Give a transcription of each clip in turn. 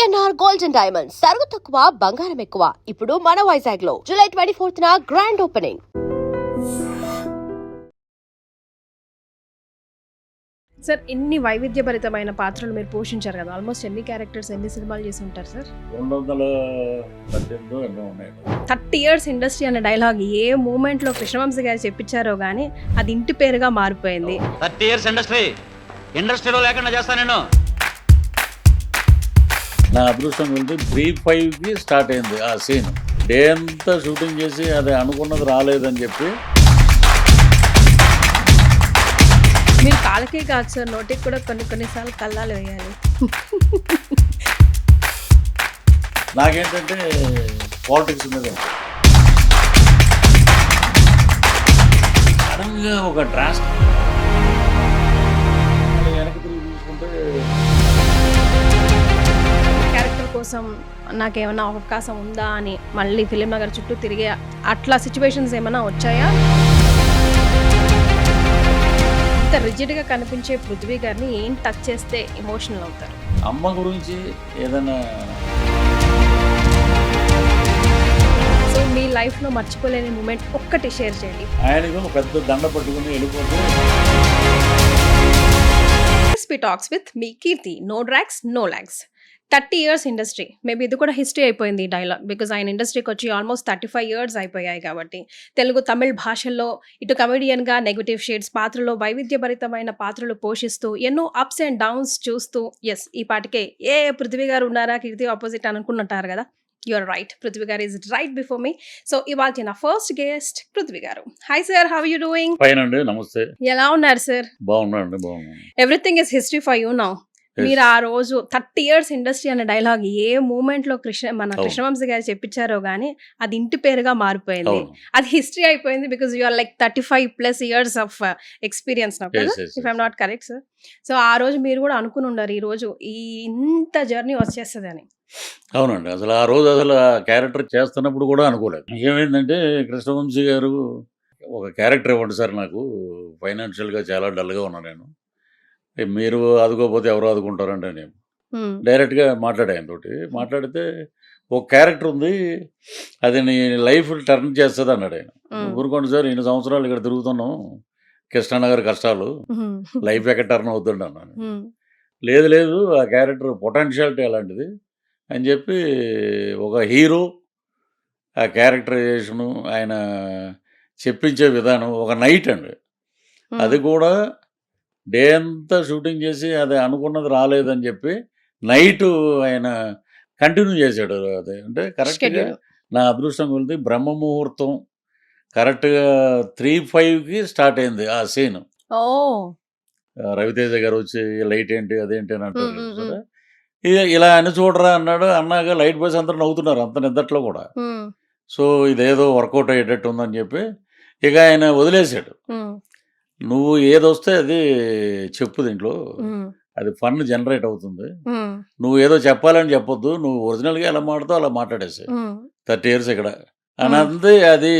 PNR gold and diamonds సరుకు తక్కువ బంగారం ఎక్కువ. ఇప్పుడు మన వైజాగ్ లో July 24th grand opening. Sir ఎన్ని వైవిధ్యభరితమైన పాత్రలు మీరు పోషించారు కదా, ఆల్మోస్ట్ ఎన్ని క్యారెక్టర్స్ ఎన్ని సినిమాలు చేసి ఉంటారు సార్? 218 ఎన్నో ఉన్నాయి. 30 years ఇండస్ట్రీ అనే డైలాగ్ ఏ మూమెంట్ లో కృష్ణవంశీ గారు చెప్పించారో గానీ అది ఇంటి పేరుగా మారిపోయింది. 30 years ఇండస్ట్రీలో లేకుండా చేస్తా నేను. నా అదృష్టం వెళ్తే 3-5కి స్టార్ట్ అయింది ఆ సీన్. డే అంతా షూటింగ్ చేసి అది అనుకున్నది రాలేదని చెప్పి. మీరు కాళ్ళకే కాదు సార్, నోటికి కూడా కొన్నిసార్లు కళ్ళాలు వేయాలి. నాకేంటంటే పాలిటిక్స్ మీద సడన్గా ఒక డ్రాస్ట్ వెనక్కి తిరిగి చూసుకుంటే క్యారెక్టర్ కోసం నాకేమైనా అవకాశం ఉందా అని మళ్ళీ ఫిలిం నగర్ చుట్టూ తిరిగే అట్లా సిచ్యువేషన్స్ ఏమైనా వచ్చాయా? ఇంత రిజిడ్గా కనిపించే పృథ్వీ గారిని ఏం టచ్ చేస్తే ఎమోషనల్ అవుతారు? అమ్మ గురించి ఏదైనా సో మీ లైఫ్లో మర్చిపోలేని మూమెంట్ ఒక్కటి షేర్ చేయండి. ఆయనకు పెద్ద దండ పట్టుకుని వెళ్ళిపోతే SP talks with me Keerthi. No drags no lags. 30 years industry, maybe ఇది కూడా హిస్టరీ అయిపోయింది ఈ డైలాగ్, బికాజ్ ఆయన ఇండస్ట్రీకి వచ్చి ఆల్మోస్ట్ 35 years అయిపోయాయి కాబట్టి. తెలుగు తమిళ్ భాషల్లో ఇటు కమెడియన్గా నెగటివ్ షేడ్స్ పాత్రలో వైవిధ్యభరితమైన పాత్రలు పోషిస్తూ ఎన్నో అప్స్ అండ్ డౌన్స్ చూస్తూ ఎస్ ఈ పాటికే పృథ్వీ గారు ఉన్నారా కీర్తి ఆపోజిట్ అనుకుంటుంటారు కదా. యూఆర్ రైట్, పృథ్వీ గారు is right before me. So ఇవాళ నా ఫస్ట్ గెస్ట్ పృథ్వీ గారు. Hi sir, how you doing? Fine అండి, నమస్తే. ఎలా ఉన్నారు సార్? బాగున్నాను. Everything is history for you now. మీరు ఆ రోజు 30 years ఇండస్ట్రీ అనే డైలాగ్ ఏ మూమెంట్ లో కృష్ణవంశీ గారు చెప్పించారో గానీ అది ఇంటి పేరుగా మారిపోయింది. అది హిస్టరీ అయిపోయింది because you are like 35+ years of experience now కదా, if I'm not correct sir. So ఆ రోజు మీరు కూడా అనుకుని ఉండారు ఈ రోజు ఈ ఇంత జర్నీ వచ్చేస్తుంది అని. అవునండి, అసలు ఆ రోజు అసలు ఆ క్యారెక్టర్ చేస్తున్నప్పుడు కూడా అనుకోలేదు. ఏమైందంటే కృష్ణవంశీ గారు ఒక క్యారెక్టర్ ఇవ్వండి సార్, నాకు ఫైనాన్షియల్గా చాలా డల్గా ఉన్నాను నేను, మీరు ఆదుకోకపోతే ఎవరు ఆదుకుంటారంటే నేను డైరెక్ట్గా మాట్లాడితే ఒక క్యారెక్టర్ ఉంది, అది నీ లైఫ్ టర్న్ చేస్తుంది అన్నాడు ఆయన. ఊరుకోండి సార్, 2 సంవత్సరాలు ఇక్కడ తిరుగుతున్నాం, కృష్ణానగర్ కష్టాలు, లైఫ్ ఎక్కడ టర్న్ అవుతుంది అన్నాను. లేదు ఆ క్యారెక్టర్ పొటెన్షియాలిటీ అలాంటిది అని చెప్పి ఒక హీరో ఆ క్యారెక్టరైజేషను ఆయన చెప్పించే విధానం ఒక నైట్ అండి, అది కూడా డే అంతా షూటింగ్ చేసి అది అనుకున్నది రాలేదని చెప్పి నైట్ ఆయన కంటిన్యూ చేశాడు. అది అంటే కరెక్ట్గా నా అదృష్టం కొలిది బ్రహ్మ ముహూర్తం కరెక్ట్గా 3-5కి స్టార్ట్ అయింది ఆ సీన్. రవితేజ గారు వచ్చి లైట్ ఏంటి అదేంటి అని అంటారు, ఇలా అని చూడరా అన్నాడు. అన్నాక లైట్ బాయ్స్ అందరూ నవ్వుతున్నారు అంత నిద్దట్లో కూడా. సో ఇదేదో వర్కౌట్ అయ్యేటట్టు ఉందని చెప్పి ఇక ఆయన వదిలేశాడు. నువ్వు ఏదొస్తే అది చెప్పు, దీంట్లో అది ఫన్ జనరేట్ అవుతుంది, నువ్వు ఏదో చెప్పాలని చెప్పొద్దు, నువ్వు ఒరిజినల్గా ఎలా మాట్లాడుతావు అలా మాట్లాడేసి 30 years ఇక్కడ అని అంతే. అది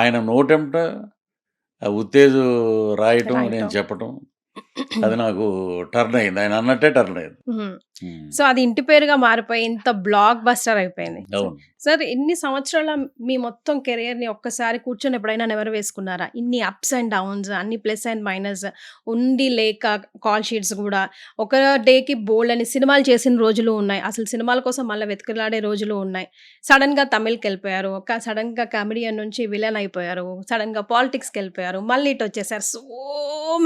ఆయన నోటెంట ఉత్తేజు రాయటం నేను చెప్పటం అది నాకు టర్న్ అయింది, ఆయన అన్నట్టే టర్న్ అయింది. సో అది ఇంటి పేరుగా మారిపోయి ఇంత బ్లాక్ బస్టర్ అయిపోయింది. సార్ ఇన్ని సంవత్సరాల మీ మొత్తం కెరియర్ ని ఒక్కసారి కూర్చొని ఎప్పుడైనా నెవరు వేసుకున్నారా? ఇన్ని అప్స్ అండ్ డౌన్స్, అన్ని ప్లస్ అండ్ మైనస్ ఉండి లేక కాల్ షీట్స్ కూడా ఒక డేకి బోల్డ్ అని సినిమాలు చేసిన రోజులు ఉన్నాయి, అసలు సినిమాల కోసం మళ్ళీ వెతుకులాడే రోజులు ఉన్నాయి. సడన్ గా తమిళ్కి వెళ్ళిపోయారు, సడన్ గా కామెడియన్ నుంచి విలన్ అయిపోయారు, సడన్ గా పాలిటిక్స్కి వెళ్ళిపోయారు, మళ్ళీ ఇటు వచ్చేసారు. సో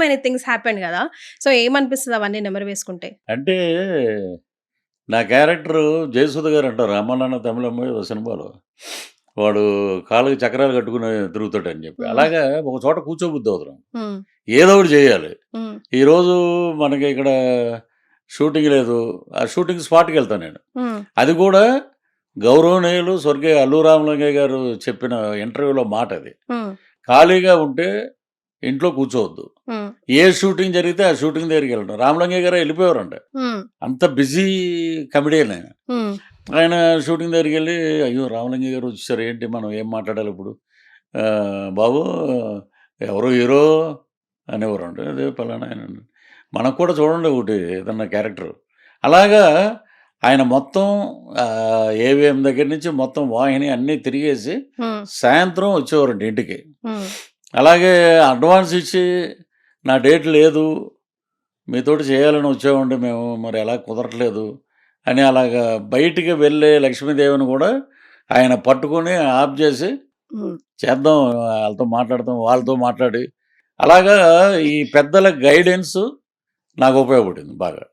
మెనీ థింగ్స్ హ్యాపెండ్ కదా. సో ఏమనిపిస్తుంది అవన్నీ నెమరు వేసుకుంటే? అంటే నా క్యారెక్టర్ జయసుధ గారు అంటారు, రామానాన్న తమిళమ్మ సినిమాలో వాడు కాళ్ళకి చక్రాలు కట్టుకుని తిరుగుతాడు అని చెప్పి, అలాగా ఒక చోట కూర్చోబుద్ది అవుతున్నాం, ఏదో ఒకటి చేయాలి. ఈరోజు మనకి ఇక్కడ షూటింగ్ లేదు, ఆ షూటింగ్ స్పాట్కి వెళ్తాను నేను. అది కూడా గౌరవనీయులు స్వర్గీయ అల్లు రామలింగయ్య గారు చెప్పిన ఇంటర్వ్యూలో మాట అది, ఖాళీగా ఉంటే ఇంట్లో కూర్చోవద్దు, ఏ షూటింగ్ జరిగితే ఆ షూటింగ్ దగ్గరికి వెళ్ళడం. రామలింగయ్య గారు వెళ్ళిపోయారంట, అంత బిజీ కమెడియన్ ఆయన. ఆయన షూటింగ్ దగ్గరికి వెళ్ళి అయ్యో రామలింగయ్య గారు వచ్చారు ఏంటి, మనం ఏం మాట్లాడాలి ఇప్పుడు, బాబు ఎవరో హీరో అనేవారు అంటే అదే పలానా ఆయన, మనకు కూడా చూడండి ఒకటి ఏదన్నా క్యారెక్టర్. అలాగా ఆయన మొత్తం ఏవిఎం దగ్గర నుంచి మొత్తం వాహిని అన్నీ తిరిగేసి సాయంత్రం వచ్చేవారంట ఇంటికి. అలాగే అడ్వాన్స్ ఇచ్చి నా డేట్ లేదు మీతోటి చేయాలని వచ్చామండి మేము, మరి ఎలా కుదరట్లేదు అని అలాగా బయటికి వెళ్ళే లక్ష్మీదేవిని కూడా ఆయన పట్టుకొని ఆఫ్ చేసి చేద్దాం వాళ్ళతో మాట్లాడతాం, వాళ్ళతో మాట్లాడి అలాగా ఈ పెద్దల గైడెన్స్ నాకు ఉపయోగపడింది బాగా.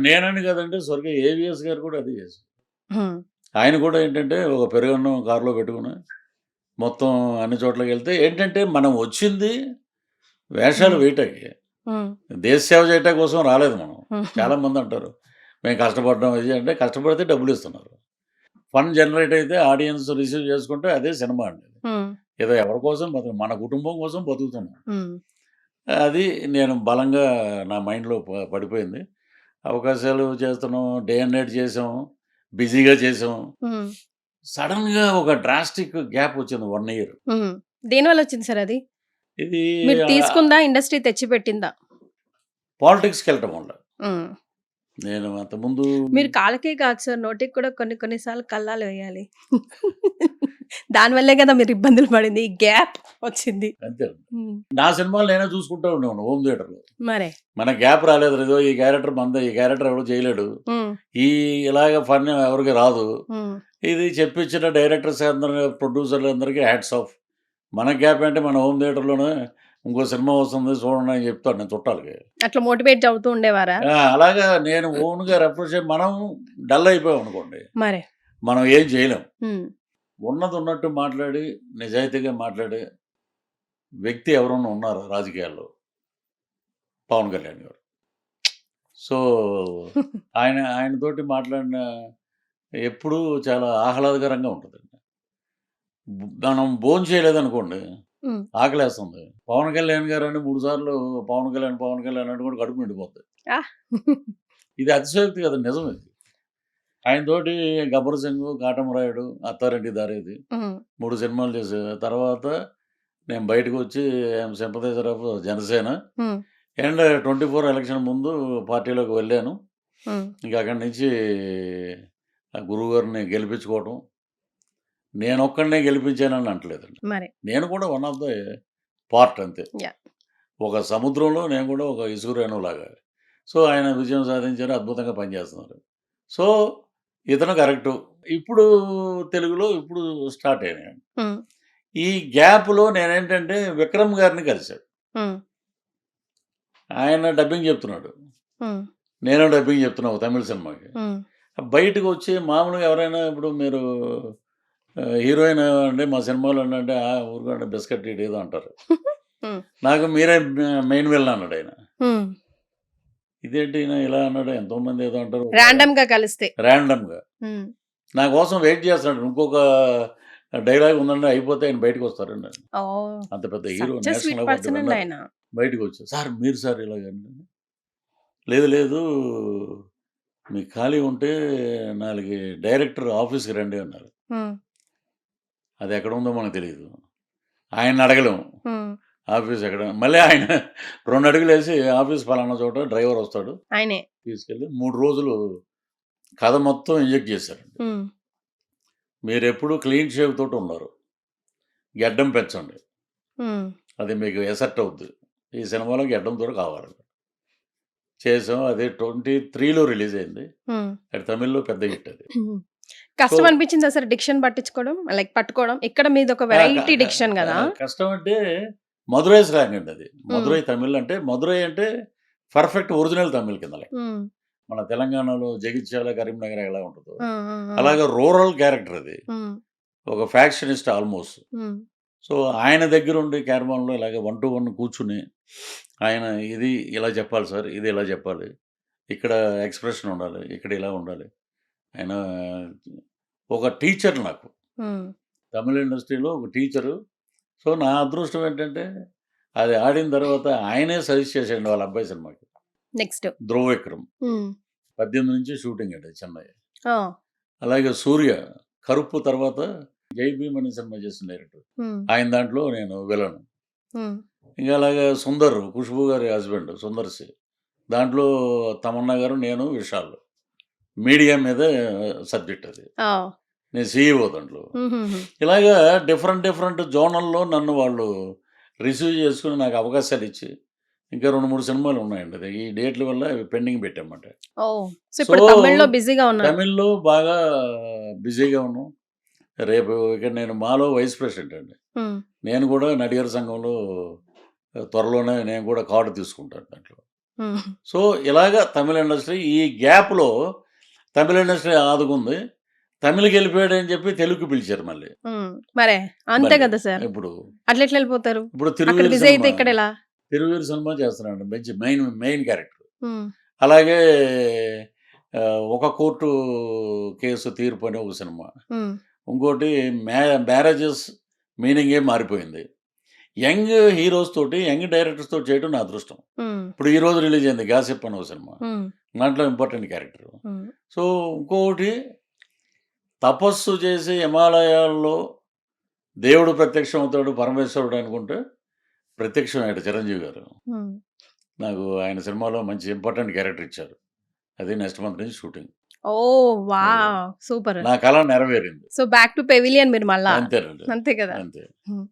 నేనని కదండి, స్వర్గీయ ఏవిఎస్ గారు కూడా అదే చేశారు. ఆయన కూడా ఏంటంటే ఒక పెరుగన్నం కారులో పెట్టుకుని మొత్తం అన్ని చోట్లకి వెళ్తే ఏంటంటే మనం వచ్చింది వేషాలు వేయటానికి, దేశ సేవ చేయటం కోసం రాలేదు మనం. చాలా మంది అంటారు మేము కష్టపడడం ఇది అంటే, కష్టపడితే డబ్బులు ఇస్తున్నారు. ఫన్ జనరేట్ అయితే ఆడియన్స్ రిసీవ్ చేసుకుంటే అదే సినిమా అండి. ఏదో ఎవరి కోసం బతుకు, మన కుటుంబం కోసం బతుకుతున్నాం. అది నేను బలంగా నా మైండ్లో పడిపోయింది. అవకాశాలు చేస్తున్నాం, డే అండ్ నైట్ చేసాం, బిజీగా చేసాం. సడన్గా ఒక డ్రాస్టిక్ గ్యాప్ వచ్చింది 1 year. దేనివల్ల వచ్చింది సార్ అది? ఇది మీరు తీసుకుందా, ఇండస్ట్రీ తెచ్చి పెట్టిందా? పాలిటిక్స్కి వెళ్ళటం వల్ల. నేను అంతకుముందు మీరు కాళ్ళకే కాదు సార్, నోటికి కూడా కొన్ని కొన్నిసార్లు కళ్ళాలు వేయాలి. దానివల్లే కదా మీరు ఇబ్బందులు పడింది, ఈ గ్యాప్ వచ్చింది. అంతే, నా సినిమాలు నేనే చూసుకుంటూ ఉండేవాడు హోమ్ థియేటర్లో. మరే మన గ్యాప్ రాలేదు, ఏదో ఈ క్యారెక్టర్ మంద, ఈ క్యారెక్టర్ ఎవరు చేయలేడు, ఈ ఇలాగ ఫన్ ఎవరికి రాదు, ఇది చెప్పించిన డైరెక్టర్స్ అందరూ ప్రొడ్యూసర్లు అందరికీ హ్యాట్స్ ఆఫ్. మన గ్యాప్ అంటే మన హోమ్ థియేటర్లోనే ఇంకో సినిమా వస్తుంది చూడండి అని చెప్తాను నేను చుట్టాలకి. అట్లా మోటివేట్ అవుతూ ఉండేవారా? అలాగా నేను ఓన్గా రెఫర్ మనం డల్ అయిపోయాం అనుకోండి, మరే మనం ఏం చేయలేం. ఉన్నది ఉన్నట్టు మాట్లాడి నిజాయితీగా మాట్లాడే వ్యక్తి ఎవరన్నా ఉన్నారు రాజకీయాల్లో? పవన్ కళ్యాణ్ గారు. సో ఆయనతోటి మాట్లాడిన ఎప్పుడూ చాలా ఆహ్లాదకరంగా ఉంటుందండి. మనం భోజనం చేయలేదనుకోండి, ఆకలేస్తుంది. పవన్ కళ్యాణ్ గారు అని 3 సార్లు పవన్ కళ్యాణ్ అంటే కూడా కడుపు నిండిపోతుంది. ఇది అతిశయోక్తి కదా, నిజం ఇది. ఆయనతోటి గబ్బర్ సింగ్, కాటమరాయుడు, అత్తారెడ్డి దారేది 3 సినిమాలు చేసే తర్వాత నేను బయటకు వచ్చి sympathiser of Janasena and 24 election ముందు పార్టీలోకి వెళ్ళాను. ఇంకా అక్కడి నుంచి గురువు గారిని గెలిపించుకోవడం, నేను ఒక్కడనే గెలిపించానని అంటలేదండి, నేను కూడా వన్ ఆఫ్ ద పార్ట్ అంతే. ఒక సముద్రంలో నేను కూడా ఒక ఇసుగురేణు లాగా. సో ఆయన విజయం సాధించారు, అద్భుతంగా పనిచేస్తున్నారు. సో ఇతను కరెక్టు. ఇప్పుడు తెలుగులో ఇప్పుడు స్టార్ట్ అయినాయి. ఈ గ్యాప్లో నేనేంటంటే విక్రమ్ గారిని కలిశాడు. ఆయన డబ్బింగ్ చెప్తున్నాడు, నేను డబ్బింగ్ చెప్తున్నావు తమిళ సినిమాకి. బయటకు వచ్చి మామూలుగా ఎవరైనా ఇప్పుడు మీరు హీరోయిన్ అంటే మా సినిమాలో అంటే ఊరుకుంటే బిస్కెట్ ఏదో అంటారు, నాకు మీరే మెయిన్ విలన్ అన్నాడు ఆయన. ఇదేంటి ఇలా అన్నాడు, ఎంతోమంది ఏదో అంటారు ర్యాండమ్గా కలిస్తే, ర్యాండమ్గా నా కోసం వెయిట్ చేస్తున్నాడు. ఇంకొక డైలాగ్ ఉందండి, అయిపోతే ఆయన బయటకు వస్తారండి. అంత పెద్ద హీరో, నేషనల్ అవార్డు బయటకు వచ్చారు. సార్ మీరు సార్ ఇలాగండి, లేదు మీకు ఖాళీ ఉంటే 4 డైరెక్టర్ ఆఫీస్కి రండి అన్నారు. అది ఎక్కడ ఉందో మనకు తెలియదు, ఆయన అడగలేము ఆఫీస్ ఎక్కడ. మళ్ళీ ఆయన 2 అడుగులు వేసి ఆఫీస్ పలానా చోట డ్రైవర్ వస్తాడు, ఆయనే తీసుకెళ్ళి 3 రోజులు కథ మొత్తం ఇంజెక్ట్ చేశారండి. మీరు ఎప్పుడు క్లీన్ షేవ్ తోటి ఉన్నారు, గెడ్డం పెంచండి, అది మీకు ఎసెట్ అవుద్ది. ఈ సినిమాలో గెడ్డం తోటి కావాలి చేసాం. అది 23లో రిలీజ్ అయింది, అది తమిళ్లో పెద్ద హిట్. అది కష్టం అనిపించింది సార్ డిక్షన్ పట్టించుకోవడం, లైక్ పట్టుకోవడం. ఇక్కడ మీది ఒక వెరైటీ డిక్షన్ కదా. కష్టం అంటే మధురై స్లాంగ్ అండి అది. మధురై తమిళ్ అంటే, మధురై అంటే పర్ఫెక్ట్ ఒరిజినల్ తమిళ్ కింద. మన తెలంగాణలో జగిత్యాల, కరీంనగర్ ఎలా ఉంటుందో అలాగే రూరల్ క్యారెక్టర్ అది, ఒక ఫ్యాక్షనిస్ట్ ఆల్మోస్ట్. సో ఆయన దగ్గర ఉండి క్యారవాన్లో ఇలాగ 1 to 1 కూర్చుని ఆయన ఇది ఇలా చెప్పాలి సార్, ఇది ఇలా చెప్పాలి, ఇక్కడ ఎక్స్ప్రెషన్ ఉండాలి, ఇక్కడ ఇలా ఉండాలి. ఆయన ఒక టీచర్ నాకు, తమిళ ఇండస్ట్రీలో ఒక టీచరు. సో నా అదృష్టం ఏంటంటే అది ఆడిన తర్వాత ఆయనే సజెస్ట్ చేసాడు వాళ్ళ అబ్బాయి సినిమాకి. నెక్స్ట్ ధ్రువ విక్రమ్ 18 నుంచి షూటింగ్ అండి చెన్నై. అలాగే సూర్య కరుపు తర్వాత జై భీమ్ అనే సినిమా చేసిన డైరెక్టర్, ఆయన దాంట్లో నేను విలను. ఇంకా అలాగే సుందర్, ఖుష్బూ గారి హస్బెండ్ సుందర్ సి, దాంట్లో తమన్నా గారు, నేను విశాల్ మీడియా మీద సబ్జెక్ట్ అది. ఆ! నేను సీఈఓ దాంట్లో. హుహుహు. ఇలాగా డిఫరెంట్ జోనల్లో నన్ను వాళ్ళు రిసీవ్ చేసుకొని నాకు అవకాశాలు ఇచ్చి, ఇంకా 2, 3 సినిమాలు ఉన్నాయండి. అది ఈ డేట్ల వల్ల అవి పెండింగ్ పెట్టామన్నమాట. ఓహ్! సో, ఇప్పుడు సో, తమిళ్‌లో బిజీగా ఉన్నారు. తమిళ్‌లో బాగా బిజీగా ఉన్నాం. రేపు ఇక నేను మాలో వైస్ ప్రెసిడెంట్ అండి. హ్మ్. నేను కూడా నడిగర్ సంఘంలో త్వరలోనే నేను కూడా కార్డు తీసుకుంటాను దాంట్లో. హ్మ్. సో, ఇలాగ తమిళ ఇండస్ట్రీ ఈ గ్యాప్‌లో తమిళ ఇండస్ట్రీ ఆదుకుంది. తమిళ్‌కెళ్ళిపోయాడని చెప్పి తెలుగుకి పిలిచారు మళ్ళీ. హ్మ్. మరే అంతే మళ్ళీ. కదా సార్. ఇప్పుడు అట్లెట్లా ఎళ్ళిపోతారు? ఇప్పుడు అక్కడ తిరువీరు బిజీ అయితే సినిమా ఇక్కడెలా? తిరువీరు సినిమా చేస్తున్నాడు. మంచి మెయిన్ క్యారెక్టర్. హ్మ్. అలాగే ఒక కోర్టు కేసు తీర్పు అని ఒక సినిమా. హ్మ్. ఇంకోటి మ్యారేజెస్ మీనింగే మారిపోయింది. యంగ్ హీరోస్ తోటి, యంగ్ డైరెక్టర్స్ తోటి చేయడం నా అదృష్టం. హ్మ్. ఇప్పుడు ఈరోజు రిలీజ్ అయింది 'గాసిప్' అని ఒక సినిమా. హ్మ్. దాంట్లో ఇంపార్టెంట్ క్యారెక్టర్. హ్మ్. సో, ఇంకొకటి తపస్సు చేసి హిమాలయాల్లో దేవుడు ప్రత్యక్షం అవుతాడు, పరమేశ్వరుడు అనుకుంటే ప్రత్యక్షమయ్యాడు చిరంజీవి గారు. హ్మ్. నాకు ఆయన సినిమాలో మంచి ఇంపార్టెంట్ క్యారెక్టర్ ఇచ్చారు. అది నెక్స్ట్ మంత్ నుంచి షూటింగ్. ఓహ్! వావ్! సూపర్. నా కల నెరవేరింది. సో, బ్యాక్ టు పెవిలియన్ మీరు మళ్ళా. అంతేనండి. అంతే కదా! అంతే. హ్మ్.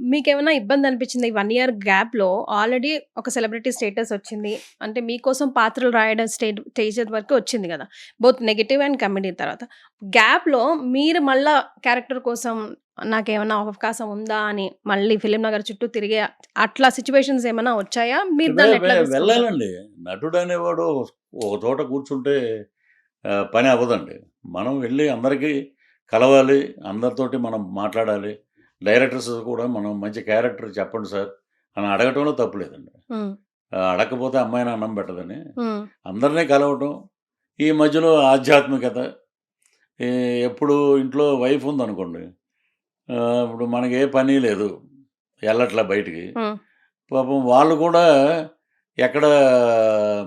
మీకేమైనా ఇబ్బంది అనిపించిందా? ఈ 1 ఇయర్ గ్యాప్‌లో ఆల్రెడీ ఒక సెలబ్రిటీ స్టేటస్ వచ్చింది. అంటే మీకోసం పాత్రలు రాయడం స్టేజ్ వరకు వచ్చింది కదా! బోత్ నెగెటివ్ అండ్ కామెడీ తర్వాత. గ్యాప్‌లో మీరు మళ్ళా క్యారెక్టర్ కోసం నాకేమన్నా అవకాశం ఉందా అని మళ్ళీ ఫిల్మ్ నగర్ చుట్టూ తిరిగే అట్లా సిట్యుయేషన్స్ ఏమైనా వచ్చాయా? మీరు దాన్ని ఎట్లా తీసుకుంటారు? వెళ్ళాలండి. నటుడు అనేవాడు ఒక చోట కూర్చుంటే పని అవ్వదండి. మనం వెళ్ళి అందరికీ కలవాలి. అందరితోటి మనం మాట్లాడాలి. డైరెక్టర్స్ కూడా మనం మంచి క్యారెక్టర్ చెప్పండి సార్ అని అడగటంలో తప్పు లేదండి. హ్మ్. అడగకపోతే అమ్మాయిని అన్నం పెట్టదని. హ్మ్. అందరినీ కలవటం. ఈ మధ్యలో ఆధ్యాత్మికత. ఈ ఎప్పుడు ఇంట్లో వైఫ్ ఉందనుకోండి. ఇప్పుడు మనకి ఏ పని లేదు. ఎళ్ళట్లా బయటికి. హ్మ్. పాపం వాళ్ళు కూడా ఎక్కడ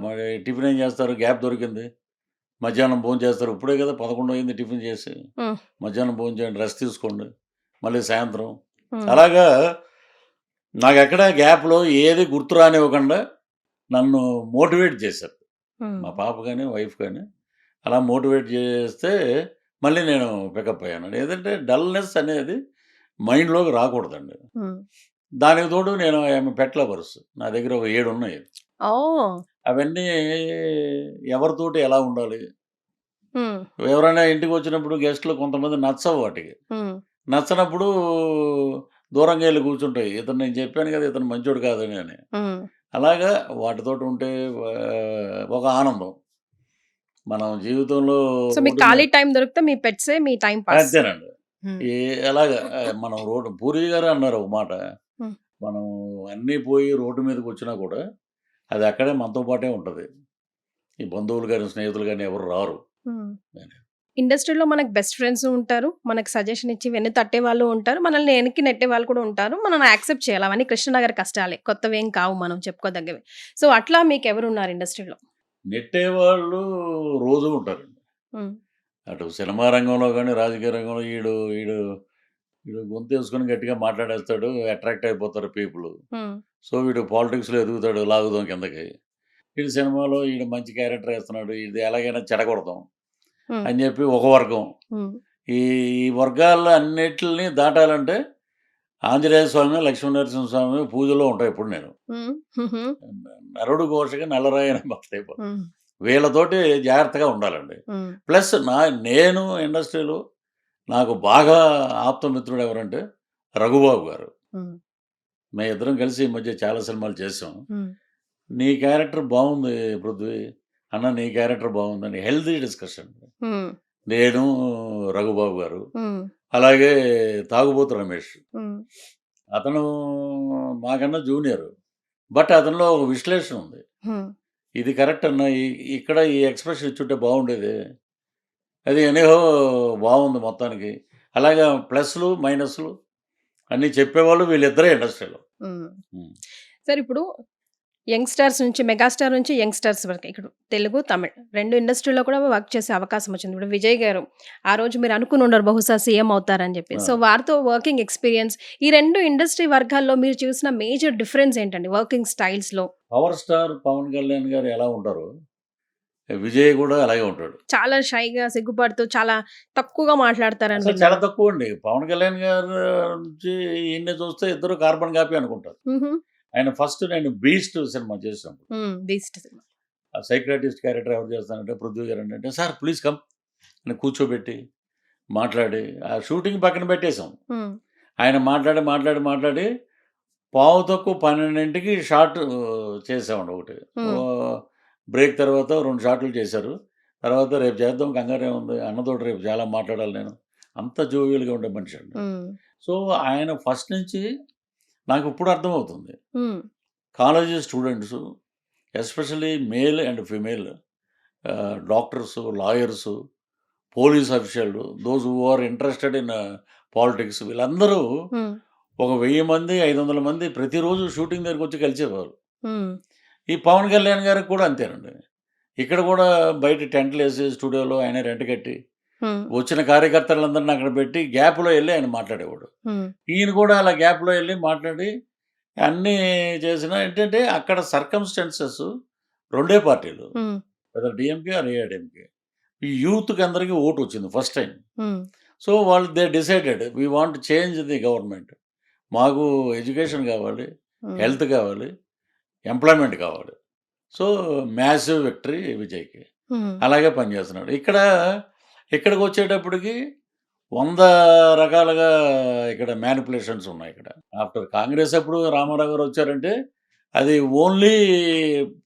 మరి టిఫిన్ ఏం చేస్తారు? గ్యాప్ దొరికింది. మధ్యాహ్నం భోంచేస్తారు. ఇప్పుడే కదా 11 అయింది టిఫిన్ చేసి. హ్మ్. మధ్యాహ్నం భోంచేయండి, రెస్ట్ తీసుకోండి. మళ్ళీ సాయంత్రం. హ్మ్. అలాగా నాకెక్కడ గ్యాప్‌లో ఏది గుర్తు రానివ్వకుండా నన్ను మోటివేట్ చేశారు. హ్మ్. మా పాప గాని, వైఫ్ గాని. అలా మోటివేట్ చేస్తే మళ్ళీ నేను పికప్ అయ్యానండి. ఏదంటే డల్‌నెస్ అనేది మైండ్‌లోకి రాకూడదండి. హ్మ్. దానికి తోడు నేను ఐయామ్ ఎ పెట్ లవర్స్. నా దగ్గర ఒక 7 ఉన్నాయి. ఓహ్! అవన్నీ ఎవరితోటి ఎలా ఉండాలి? హ్మ్. ఎవరైనా ఇంటికొచ్చినప్పుడు గెస్ట్‌లు కొంతమంది నచ్చవు వాటికి. హ్మ్. నచ్చనప్పుడు దూరంగా ఎళ్లి కూర్చుంటాయి. ఇతను నేను చెప్పాను కదా! ఇతను మంచోడు కాదని అని. హ్మ్. అలాగా వాటితోటి ఉంటే ఒక ఆనందం. మనం జీవితంలో సో, మీకు రోడ్డు మీద ఖాళీ టైమ్ దొరికితే మీ పెట్సే మీ టైమ్ పాస్. అంతేనండి. హ్మ్. ఎలాగా మనం రోడ్డు పూరి గారు అన్నారు ఒక మాట. హ్మ్. మనం అన్నీ పోయి రోడ్డు మీదకొచ్చినా కూడా అది అక్కడే మనతో పాటే ఉంటది. ఈ బంధువులు గాని, స్నేహితులు గాని ఎవరు రారు హ్మ్. అని. ఇండస్ట్రీలో మనకు బెస్ట్ ఫ్రెండ్స్ ఉంటారు. మనకు సజెషన్ ఇచ్చి వెన్ను తట్టే వాళ్ళు ఉంటారు. మనల్ని వెనక్కి నెట్టే వాళ్ళు కూడా ఉంటారు. మనల్ని యాక్సెప్ట్ చేయాలి. అవన్నీ కృష్ణనగర్ కష్టాలే. కొత్తవేం కావు మనం చెప్పుకోదగ్గవి. సో, అట్లా మీకెవరున్నారు ఇండస్ట్రీలో? నెట్టేవాళ్ళు రోజూ ఉంటారండి. హ్మ్. అటు సినిమా రంగంలో గాని, రాజకీయ రంగంలో ఈడు వీడు గొంతేసుకొని గట్టిగా మాట్లాడేస్తాడు. అట్రాక్ట్ అయిపోతారు పీపుల్. హ్మ్. సో, వీడు పాలిటిక్స్‌లో ఎదుగుతాడు లాగుదాం కిందకి. ఈడు సినిమాలో ఈడు మంచి క్యారెక్టర్ ఏస్తున్నాడు. ఈడిది ఎలాగైనా చెడగొడదాం హ్మ్. అని చెప్పి ఒక వర్గం. హ్మ్. ఈ వర్గాల్లో అన్నిటిని దాటాలంటే ఆంజనేయ స్వామి, లక్ష్మీనరసింహస్వామి పూజలో ఉంటా ఎప్పుడు నేను. హ్మ్. హుహు. నరుడు ఘోషకి నల్లరాయని భక్తయిపోతాం. హ్మ్. వీళ్ళతోటి జాగ్రత్తగా ఉండాలండి. హ్మ్. ప్లస్ నేను ఇండస్ట్రీలో నాకు బాగా ఆప్తమిత్రుడు ఎవరంటే రఘుబాబు గారు. హ్మ్. మేమిద్దరం కలిసి ఈ మధ్య చాలా సినిమాలు చేసాం. హ్మ్. నీ క్యారెక్టర్ బావుంది పృథ్వీ. అన్న నీ క్యారెక్టర్ బావుందని హెల్తీ డిస్కషన్. హ్మ్. నేను, రఘుబాబు గారు. హ్మ్. అలాగే తాగుబోతు రమేష్. హ్మ్. అతను మాకన్నా జూనియరు. బట్ అతనిలో ఒక విశ్లేషణ ఉంది. హ్మ్. ఇది కరెక్ట్ అన్న. ఇక్కడ ఈ ఎక్స్‌ప్రెషన్ ఇచ్చుంటే బావుండేది. అది ఎనీహో బావుంది మొత్తానికి. అలాగా ప్లస్‌లు, మైనస్‌లు అన్నీ చెప్పేవాళ్ళు వీళ్ళిద్దరే ఇండస్ట్రీలో. హ్మ్. హ్మ్. సార్ ఇప్పుడు యంగ్‌స్టార్స్ నుంచి మెగాస్టార్ నుంచి యంగ్‌స్టార్స్ వరకు ఇక్కడ తెలుగు, తమిళ్ 2 ఇండస్ట్రీలో కూడా వర్క్ చేసే అవకాశం వచ్చింది. ఇప్పుడు విజయ్ గారు ఆ రోజు మీరు అనుకుని ఉండరు బహుశా సీఎం అవుతారని చెప్పి. ఆ! సో, వారితో వర్కింగ్ ఎక్స్‌పీరియన్స్ ఈ 2 ఇండస్ట్రీ వర్గాల్లో మీరు చూసిన మేజర్ డిఫరెన్స్ ఏంటండి వర్కింగ్ స్టైల్స్‌లో? పవర్ స్టార్ పవన్ కళ్యాణ్ గారు ఎలా ఉంటారో, విజయ్ కూడా అలాగే ఉంటాడు. చాలా షైగా సిగ్గుపడుతూ చాలా తక్కువగా మాట్లాడతారని అసలు చాలా విన్నాను. తక్కువ అండి. పవన్ కళ్యాణ్ గారు నుంచి ఈయన్ని చూస్తే ఇద్దరు కార్బన్ కాపీ అనుకుంటారు. హుహు. ఆయన ఫస్ట్ నేను బీస్ట్ సినిమా చేసినప్పుడు బీస్ట్ సినిమా. ఆ సైక్రాటిస్ట్ క్యారెక్టర్ ఎవరు చేస్తానంటే పృథ్వీ గారు అంటే సార్ ప్లీజ్ కమ్ అని కూర్చోబెట్టి మాట్లాడి ఆ షూటింగ్ పక్కన పెట్టేశాం. హ్మ్. ఆయన మాట్లాడి పావు తక్కువ 12కి షాట్ చేసామండి ఒకటి. హ్మ్. బ్రేక్ తర్వాత 2 షాట్లు చేశారు. తర్వాత రేపు చేద్దాం కంగారే ఉంది. అన్నతోటి రేపు చాలా మాట్లాడాలి నేను. అంత జోవియల్‌గా ఉండే మనిషి అండి. హ్మ్. సో, ఆయన ఫస్ట్ నుంచి నాకు ఇప్పుడు అర్థమవుతుంది. Hmm. College students especially male and female doctors, lawyers, police official those who are interested in politics వీళ్ళందరూ హ్మ్. ఒక 1000 మంది, 500 మంది ప్రతిరోజు షూటింగ్ దగ్గరకొచ్చి కలిసేవారు. హ్మ్. ఈ పవన్ కళ్యాణ్ గారికి కూడా అంతేనండి. ఇక్కడ కూడా బయట టెంట్‌లేసి స్టూడియోలో ఆయన రెంట్ కట్టి, హ్మ్. వచ్చిన కార్యకర్తలందరిని అక్కడ పెట్టి గ్యాప్‌లో ఎళ్లి ఆయన మాట్లాడేవాడు. హ్మ్. ఈయన కూడా అలా గ్యాప్‌లో ఎళ్లి మాట్లాడి అన్నీ చేసినా ఏంటంటే అక్కడ సర్కమ్‌స్టాన్సెస్ రెండే పార్టీలు. Hmm. Whether DMK or AIADMK. ఈ యూత్‌కి అందరికి ఓటొచ్చింది ఫస్ట్ టైమ్. హ్మ్. సో, వాళ్ళు they decided we want change the government. మాకు ఎడ్యుకేషన్ కావాలి, హ్మ్. హెల్త్ కావాలి, ఎంప్లాయ్‌మెంట్ కావాలి. సో, మ్యాసివ్ విక్టరీ విజయ్‌కి. హ్మ్. అలాగే పనిచేస్తున్నాడు. ఇక్కడికొచ్చేటప్పటికి 100 రకాలుగా ఇక్కడ మ్యానిపులేషన్స్ ఉన్నాయి ఇక్కడ. ఆఫ్టర్ కాంగ్రెస్ అప్పుడు రామారావు గారు వచ్చారంటే, అది ఓన్లీ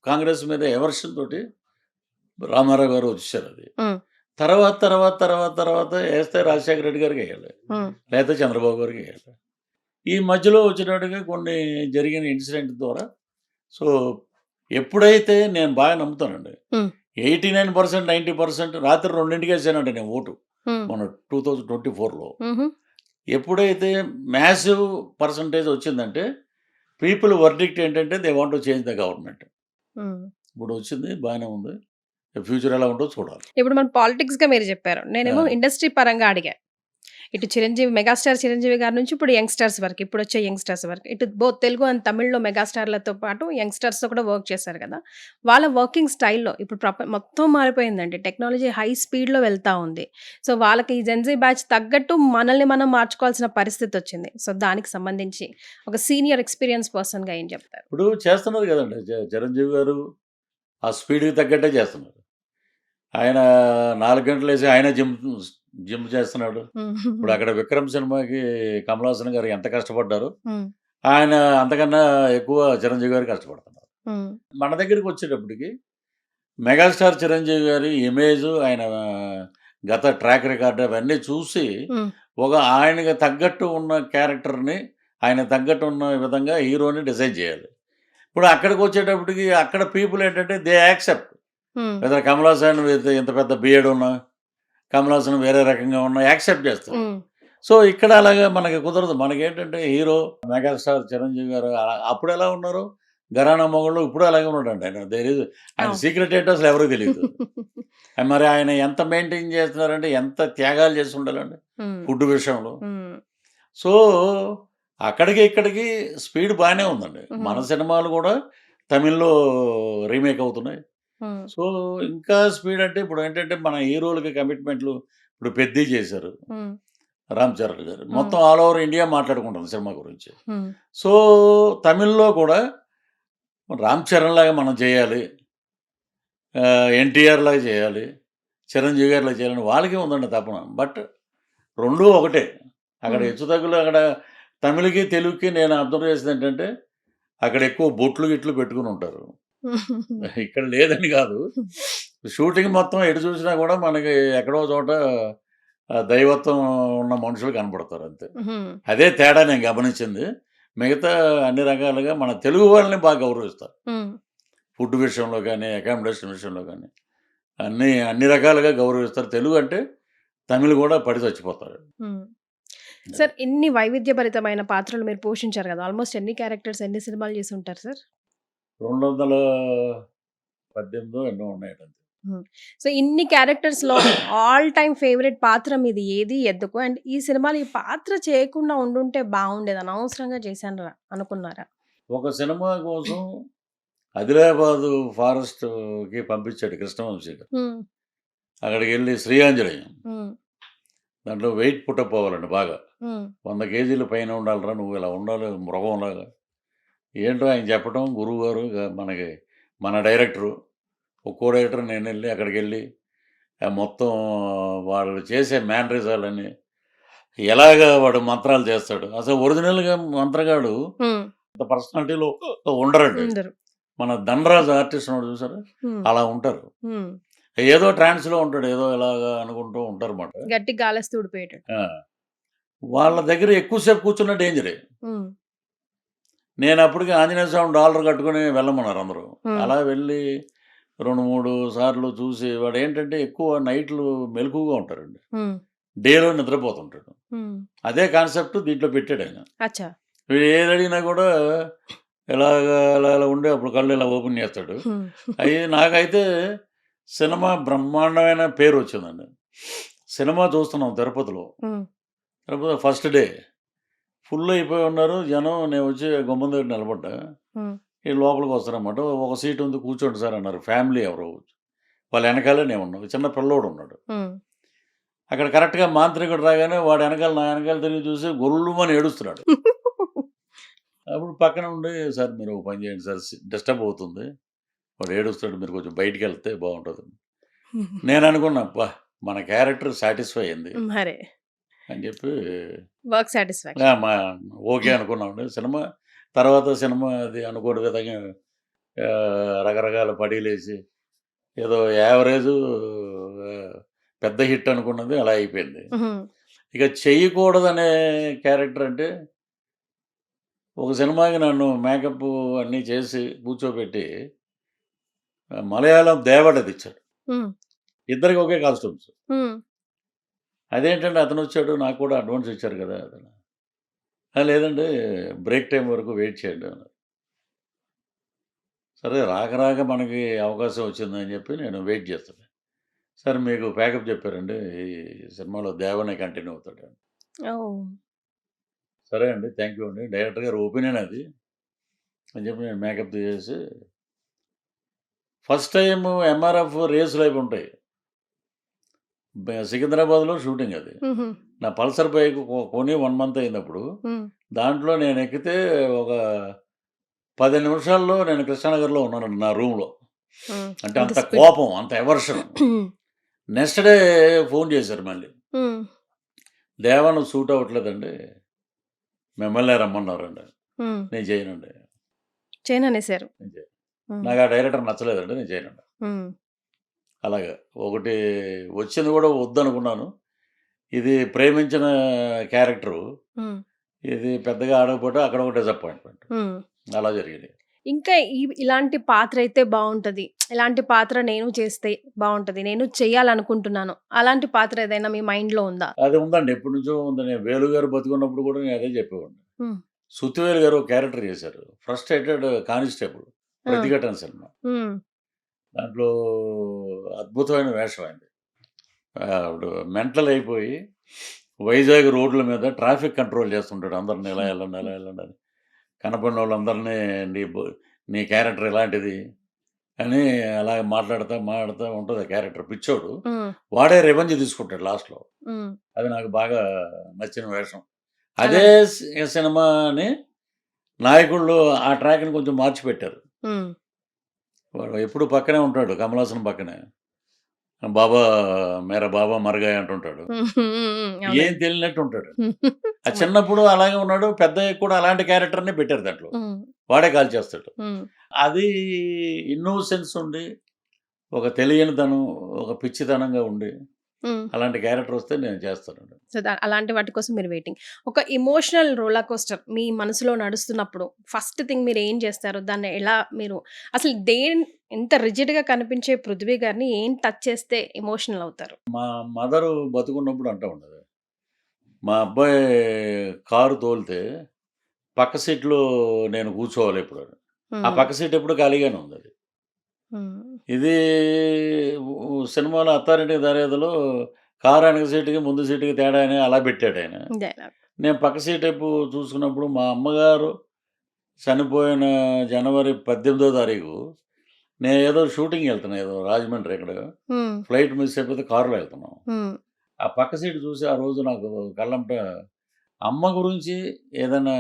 కాంగ్రెస్ మీద ఎవర్షన్ తోటి రామారావు గారు వచ్చేసారది. హ్మ్. తర్వాత ఏస్తే రాజశేఖర రెడ్డి గారికెయ్యాలి. హ్మ్. లేతే చంద్రబాబు గారికెయ్యాలి. ఈ మధ్యలో వచ్చేటప్పటికి కొన్ని జరిగిన ఇన్సిడెంట్ ద్వారా సో, ఎప్పుడైతే నేను బాగా నమ్ముతానండి. హ్మ్. 89%, 90% రాత్రి 2కి వేసానండి నేను ఓటు. హ్మ్. మొన్న 2024లో. హుహు. ఎప్పుడైతే మ్యాసివ్ పర్సెంటేజ్ వచ్చిందంటే, పీపుల్ వర్డిక్ట్ ఏంటంటే they want to change the government. హ్మ్. ఇప్పుడు వచ్చింది బాగానే ఉంది. ఫ్యూచర్ ఎలా ఉంటుందో చూడాలి. ఇప్పుడు మన పాలిటిక్స్‌గా మీరు చెప్పారు. నేనేమో ఆ! ఇండస్ట్రీ పరంగా అడిగా. ఇటు చిరంజీవి మెగాస్టార్ చిరంజీవి గారి నుంచి ఇప్పుడు యంగ్‌స్టర్స్ వరకు, ఇప్పుడొచ్చే యంగ్‌స్టర్స్ వరకు. ఇటు బోత్ తెలుగు అండ్ తమిళ్‌లో మెగాస్టార్‌లతో పాటు యంగ్‌స్టర్స్‌తో కూడా వర్క్ చేశారు కదా! వాళ్ళ వర్కింగ్ స్టైల్‌లో ఇప్పుడు మొత్తం మారిపోయిందండి. టెక్నాలజీ హై స్పీడ్‌లో వెళ్తా ఉంది. సో, వాళ్ళకి ఈ జెన్‌జీ బ్యాచ్ తగ్గట్టు మనల్ని మనం మార్చుకోవాల్సిన పరిస్థితొచ్చింది. సో, దానికి సంబంధించి ఒక సీనియర్ ఎక్స్‌పీరియన్స్ పర్సన్‌గా ఏం చెప్తారు? ఇప్పుడు చేస్తున్నారు కదండీ! చిరంజీవి గారు ఆ స్పీడ్‌కి తగ్గట్టే చేస్తున్నారు. ఆయన 4 గంటలు లేసి ఆయనే జిమ్ చేస్తున్నాడు. ఇప్పుడు హ్మ్. అక్కడ 'విక్రమ్' సినిమాకి కమల్ హాసన్ గారు ఎంత కష్టపడ్డారో, హ్మ్. ఆయన అంతకన్నా ఎక్కువ చిరంజీవి గారు కష్టపడుతున్నారు. హ్మ్. మన దగ్గరికొచ్చేటప్పటికి మెగాస్టార్ చిరంజీవి గారి ఇమేజు, ఆయన గత ట్రాక్ రికార్డ్ అవన్నీ చూసి, హ్మ్. ఆయనకి తగ్గట్టు ఉన్న క్యారెక్టర్‌ని, ఆయనకు తగ్గట్టు ఉన్న విధంగా హీరోని డిజైన్ చేయాలి. ఇప్పుడు అక్కడికొచ్చేటప్పటికి అక్కడ పీపుల్ ఏంటంటే దే యాక్సెప్ట్. హ్మ్. వెదర్ కమల్ హాసన్ విత్ ఇంత పెద్ద బియర్డ్ ఉన్నా, కమల్ హాసన్ వేరే రకంగా ఉన్నా యాక్సెప్ట్ చేస్తారు. హ్మ్. సో, ఇక్కడ అలాగా మనకి కుదరదు. మనకేంటంటే హీరో మెగాస్టార్ చిరంజీవి గారు అప్పుడెలా ఉన్నారు? 'ఘరానా మొగుడులో' ఇప్పుడు అలాగే ఉన్నాడండి ఆయన. ఆయన అవును. సీక్రెట్ ఏంటో అసలు ఎవరికీ తెలీదు. మరి ఆయన ఎంత మెయింటైన్ చేస్తున్నారంటే ఎంత త్యాగాలు చేసి ఉండాలండి హ్మ్. ఫుడ్ విషయంలో. హ్మ్. సో, అక్కడికి ఇక్కడికి స్పీడ్ బానే ఉందండి. మన హ్మ్. సినిమాలు కూడా తమిళ్‌లో రీమేక్ అవుతున్నాయి. హ్మ్. సో, ఇంకా స్పీడ్ అంటే ఇప్పుడేంటంటే మన హీరోలకి కమిట్మెంట్‌లు ఇప్పుడు 'పెద్ది' చేశారు. హ్మ్. రామ్ చరణ్ గారు. హ్మ్. మొత్తం ఆల్ ఓవర్ ఇండియా మాట్లాడుకుంటుంది సినిమా గురించి. హ్మ్. సో, తమిళ్‌లో కూడా 'రామ్ చరణ్' లాగా మనం చేయాలి. 'ఎన్టీఆర్' లాగా చేయాలి. 'చిరంజీవి' గారిలాగా చేయాలని వాళ్ళకే ఉందండి తపన. బట్ రెండూ ఒకటే. అక్కడ హ్మ్. హెచ్చుతగ్గులు అక్కడ తమిళ్‌కి, తెలుగుకి నేను అబ్జర్వ్ చేసిందేంటంటే అక్కడ ఎక్కువ బొట్లు, గిట్లు పెట్టుకొని ఉంటారు. ఇక్కడ లేదని కాదు. షూటింగ్ మొత్తం ఎటు చూసినా కూడా మనకి ఎక్కడో చోట దైవత్వం ఉన్న మనుషులు కనపడతారు అంతే. హ్మ్. అదే తేడా నేను గమనించింది. మిగతా అన్ని రకాలుగా మన తెలుగు వాళ్ళని బాగా గౌరవిస్తారు. హ్మ్. ఫుడ్ విషయంలో గానీ, అకామిడేషన్ విషయంలో గానీ, అన్ని రకాలుగా గౌరవిస్తారు. తెలుగు అంటే తమిళ్ కూడా పడి చచ్చిపోతారు. హ్మ్. అది. సార్ ఇన్ని వైవిధ్యభరితమైన పాత్రలు మీరు పోషించారు గదా! ఆల్‌మోస్ట్ ఎన్ని క్యారెక్టర్స్, ఎన్ని సినిమాలు చేసుంటారు సార్? 218 ఎన్నో ఉన్నాయటండి. హ్మ్. సో, ఇన్ని క్యారెక్టర్స్‌లో ఆల్ టైమ్ ఫేవరెట్ పాత్ర మీది ఏది? ఎందుకు? అండ్ ఈ సినిమాలో ఈ పాత్ర చేయకుండా ఉండుంటే బావుండేది. అనవసరంగా చేశానురా అనుకున్నారా? ఒక సినిమా కోసం ఆదిలాబాదు ఫారెస్ట్‌కి పంపించాడు కృష్ణవంశీ గారు. హ్మ్. అక్కడికి వెళ్ళి శ్రీఆంజనేయం. హ్మ్. దాంట్లో వెయిట్ పుట్టప్ అవ్వాలండి బాగా. హ్మ్. 100 కేజీల పైన ఉండాలిరా నువ్వు, ఇలా ఉండాలి మృగంలాగా. ఏంటో ఆయన చెప్పడం గురువుగారు మనకి మన డైరెక్టరు, ఒక్కో డైరెక్టర్ నేనెళ్ళి అక్కడికెళ్ళి మొత్తం వాళ్ళు చేసే మేనరిజాలన్నీ ఎలాగా వాడు మంత్రాలు చేస్తాడు. అసలు ఒరిజినల్‌గా మంత్రగాడు హ్మ్. అంత పర్సనాలిటీలో ఉండరండి. ఉండరు. మన ధనరాజు ఆర్టిస్ట్ ఉన్నాడు చూసారా? హ్మ్. అలా ఉంటారు. హ్మ్. ఏదో ట్రాన్స్‌లో ఉంటాడు. ఏదో ఇలాగా అనుకుంటూ ఉంటారన్నమాట. గట్టి గాలేస్తే ఊడిపోయేటట్టు. ఆ! వాళ్ళ దగ్గర ఎక్కువ సేపు కూర్చున్న డేంజరే. హ్మ్. నేనప్పటికి ఆంజనేయ స్వామి డాలర్ కట్టుకొని వెళ్ళమన్నారు అందరూ. హ్మ్. అలా వెళ్ళి 2, 3 సార్లు చూసి వాడేంటంటే ఎక్కువ నైట్‌లు మెలకువగా ఉంటారండి. హ్మ్. డేలో నిద్రపోతుంటాడు. హ్మ్. అదే కాన్సెప్ట్ దీంట్లో పెట్టాడాయన. అచ్చా! వీడు ఏదడిగినా కూడా ఇలాగా అలా అలా ఉండి అప్పుడు కళ్ళు ఇలా ఓపెన్ చేస్తాడు. హ్మ్. నాకైతే సినిమా బ్రహ్మాండమైన పేరొచ్చిందండి. సినిమా చూస్తున్నాం తిరుపతిలో. హ్మ్. Tirupati first day. ఫుల్ అయిపోయి ఉన్నారు జనం. నేను వచ్చి గుమ్మం దగ్గర నిలబడ్డా. హ్మ్. ఈ లోపలికి వస్తారన్నమాట. ఒక సీట్ ఉంది కూర్చోండి సార్ అన్నారు. ఫ్యామిలీ ఎవరో. వాళ్ళ వెనకాలే నేను ఉన్నాను. చిన్న పిల్లోడు ఉన్నాడు. హ్మ్. అక్కడ కరెక్ట్‌గా మాంత్రికుడు రాగానే వాడు వెనకాల నా వెనకాల తిరిగి చూసి గొల్లుమని ఏడుస్తున్నాడు. అప్పుడు పక్కన ఉండి సార్ మీరు ఒక పని చేయండి సార్ డిస్టర్బ్ అవుతుంది. వాడు ఏడుస్తాడు. మీరు కొంచెం బయటికెళ్తే బావుంటది. నేను అనుకున్నా అబ్బా! మన క్యారెక్టర్ సాటిస్ఫై అయింది మరే. అని చెప్పి వర్క్ సాటిస్ఫాక్షన్. ఓకే అనుకున్నామండి. తర్వాత సినిమా అది అనుకోని విధంగా రకరకాల పడీలేసి ఏదో యావరేజు పెద్ద హిట్ అనుకున్నది అలా అయిపోయింది. హుహు. ఇక చేయకూడదనే క్యారెక్టర్ అంటే ఒక సినిమాకి నన్ను మేకప్ అన్నీ చేసి కూర్చోబెట్టి మలయాళం దేవడదిచ్చాడు. హ్మ్. ఇద్దరికి ఒకే కాస్ట్యూమ్స్. హ్మ్. అదేంటండి అతనొచ్చాడు నాకు కూడా అడ్వాన్స్ ఇచ్చారు కదా! అతను. లేదండి బ్రేక్ టైమ్ వరకు వెయిట్ చేయండి అన్నారు. సరే రాక రాక మనకి అవకాశం వచ్చిందని చెప్పి నేను వెయిట్ చేస్తున్నా. సార్ మీకు ప్యాకప్ చెప్పారండి. ఈ సినిమాలో దేవనే కంటిన్యూ అవుతాడు. ఓహ్! సరే అండి. థ్యాంక్ యూ అండి. డైరెక్టర్ గారి ఒపీనియన్ అది అని చెప్పి నేను మేకప్ తీసేసి ఫస్ట్ టైమ్ ఎంఆర్ఎఫ్ రేసులు అవి ఉంటాయి. సికింద్రాబాద్‌లో షూటింగ్ అది. హుహు. నా పల్సర్ బైక్ కొని 1 మంత్ అయినప్పుడు హ్మ్. దాంట్లో నేను ఎక్కితే ఒక 10 నిమిషాల్లో నేను కృష్ణానగర్‌లో ఉన్నానండి నా రూమ్‌లో. హ్మ్. అంటే అంత అంత స్పీడ్. కోపం, అంత ఎవర్షన్. హ్మ్. నెక్స్ట్ డే ఫోన్ చేశారు మళ్ళీ. హ్మ్. దేవా నువ్వు సూట్ అవ్వట్లేదండి. మిమ్మల్నే రమ్మన్నారండి. హ్మ్. నేను చేయనండి. చేయననేసారు. నేను చేయను. హ్మ్. నాకు ఆ డైరెక్టర్ నచ్చలేదండి. నేను చేయనండి. హ్మ్. అలాగా. ఒకటి వచ్చింది కూడా వద్దనుకున్నాను. ఇది ప్రేమించిన క్యారెక్టరు. హ్మ్. ఇది పెద్దగా ఆడకపోతే అక్కడ ఒక డిసప్పాయింట్‌మెంట్. హ్మ్. అలా జరిగింది. ఇంకా ఇలాంటి పాత్రయితే బావుంటది. ఇలాంటి పాత్ర నేను చేస్తే బావుంటది. నేను చేయాలనుకుంటున్నాను. అలాంటి పాత్ర ఏదైనా మీ మైండ్‌లో ఉందా? అది ఉందండి. ఎప్పటినుంచో ఉంది. నేను వేలు గారు బతికున్నప్పుడు కూడా నేను అదే చెప్పేవాడిని. హ్మ్. సుత్తివేలు గారు ఒక క్యారెక్టర్ చేశారు. ఫ్రస్ట్రేటెడ్ కానిస్టేబుల్ ఆ! 'ప్రతిఘటన' సినిమా. హ్మ్. దాంట్లో అద్భుతమైన వేషం ఆయనది. ఆవిడ మెంటల్ అయిపోయి వైజాగ్ రోడ్ల మీద ట్రాఫిక్ కంట్రోల్ చేస్తుంటాడు. అందరిని ఇలా వెళ్ళండి, అలా వెళ్ళండి అని. కనపడినోళ్ళందరినీ నీ క్యారెక్టర్ ఇలాంటిది అని అలాగ మాట్లాడుతా ఉంటది ఆ క్యారెక్టర్. పిచ్చోడు. హ్మ్. వాడే రివెంజ్ తీసుకుంటాడు లాస్ట్‌లో. హ్మ్. అది నాకు బాగా నచ్చిన వేషం. అలా. అదే సినిమాని నాయకుళ్ళు ఆ ట్రాక్‌ని కొంచెం మార్చి పెట్టారు. హ్మ్. వాడు ఎప్పుడు పక్కనే ఉంటాడు. కమల్ హాసన్ పక్కనే. బాబా మేరా బాబా మర్ గయా అంటుంటాడు. హ్మ్. హ్మ్. ఏం అవునండి. తెలియనట్టు ఉంటాడు. ఆ అవును. చిన్నప్పుడు అలాగే ఉన్నాడు. పెద్దయ్యాక కూడా అలాంటి క్యారెక్టర్‌నే పెట్టారు దాంట్లో. హ్మ్. వాడే కాల్చేస్తాడు. హ్మ్. అది ఇన్నోసెన్స్ ఉండి, ఒక తెలియనితనం, ఒక పిచ్చితనంగా ఉండి, హ్మ్. అలాంటి క్యారెక్టర్ వస్తే నేను చేస్తానండి. సో, అలాంటి వాటి కోసం మీరు వెయిటింగ్. ఒక ఎమోషనల్ రోలర్ కోస్టర్ మీ మనసులో నడుస్తున్నప్పుడు ఫస్ట్ థింగ్ మీరేం చేస్తారు? దాన్ని ఎలా మీరు అసలు ఎంత రిజిడ్‌గా కనిపించే 'పృథ్వీ' గారిని ఏం టచ్ చేస్తే ఎమోషనల్ అవుతారు? మా మదరు బతికున్నప్పుడు అంటా ఉండేది. మా అబ్బాయి కారు తోలితే పక్క సీట్‌లో నేను కూర్చోవాలి ఎప్పుడని. ఆ హ్మ్. పక్క సీట్ ఎప్పుడు ఖాళీగానే ఉందది. హ్మ్. ఇది సినిమాలో 'అత్తారింటికి దారేదిలో' కారు వెనక సీటుకి, ముందు సీటుకి తేడా అని అలా పెట్టాడాయన. డైలాగ్. నేను పక్క సీట్ వైపు చూసుకున్నప్పుడు మా అమ్మగారు చనిపోయిన జనవరి 18వ తారీఖు నేను ఏదో షూటింగ్‌కి వెళ్తున్నా ఏదో రాజమండ్రి ఎక్కడో. హ్మ్. ఫ్లైట్ మిస్ అయిపోతే కారులో వెళ్తున్నాం. హ్మ్. ఆ పక్క సీట్ చూసి ఆ రోజు నాకు కళ్ళంట అమ్మ గురించి ఏదైనా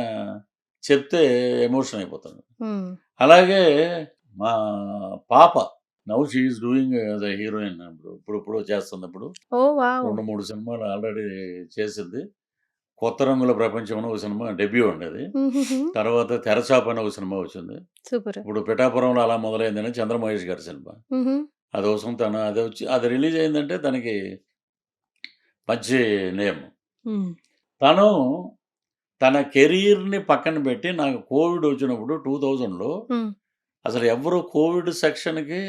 చెప్తే ఎమోషన్ అయిపోతాను. హ్మ్. అలాగే మా పాప now she is doing as a heroine ఇప్పుడు చేస్తుంది. ఇప్పుడు ఓహ్! వావ్! 2, 3 సినిమాలు ఆల్రెడీ చేసింది. 'కొత్త రంగుల ప్రపంచం' అని ఒక సినిమా డెబ్యూ అండి అది. హుహుహు. తర్వాత 'తెరచాప' అని ఒక సినిమా వచ్చింది. సూపర్. ఇప్పుడు 'పిఠాపురంలో అలా మొదలైందని' చంద్రమహేష్ గారి సినిమా. హుహు. అదోసం అది రిలీజ్ అయిందంటే తనకి మంచి నేమ్. హ్మ్. తను తన కెరీర్‌ని పక్కన పెట్టి నాకు కోవిడ్ వచ్చినప్పుడు 2000లో హ్మ్. అసలు ఎవ్వరు కోవిడ్ సెక్షన్‌కి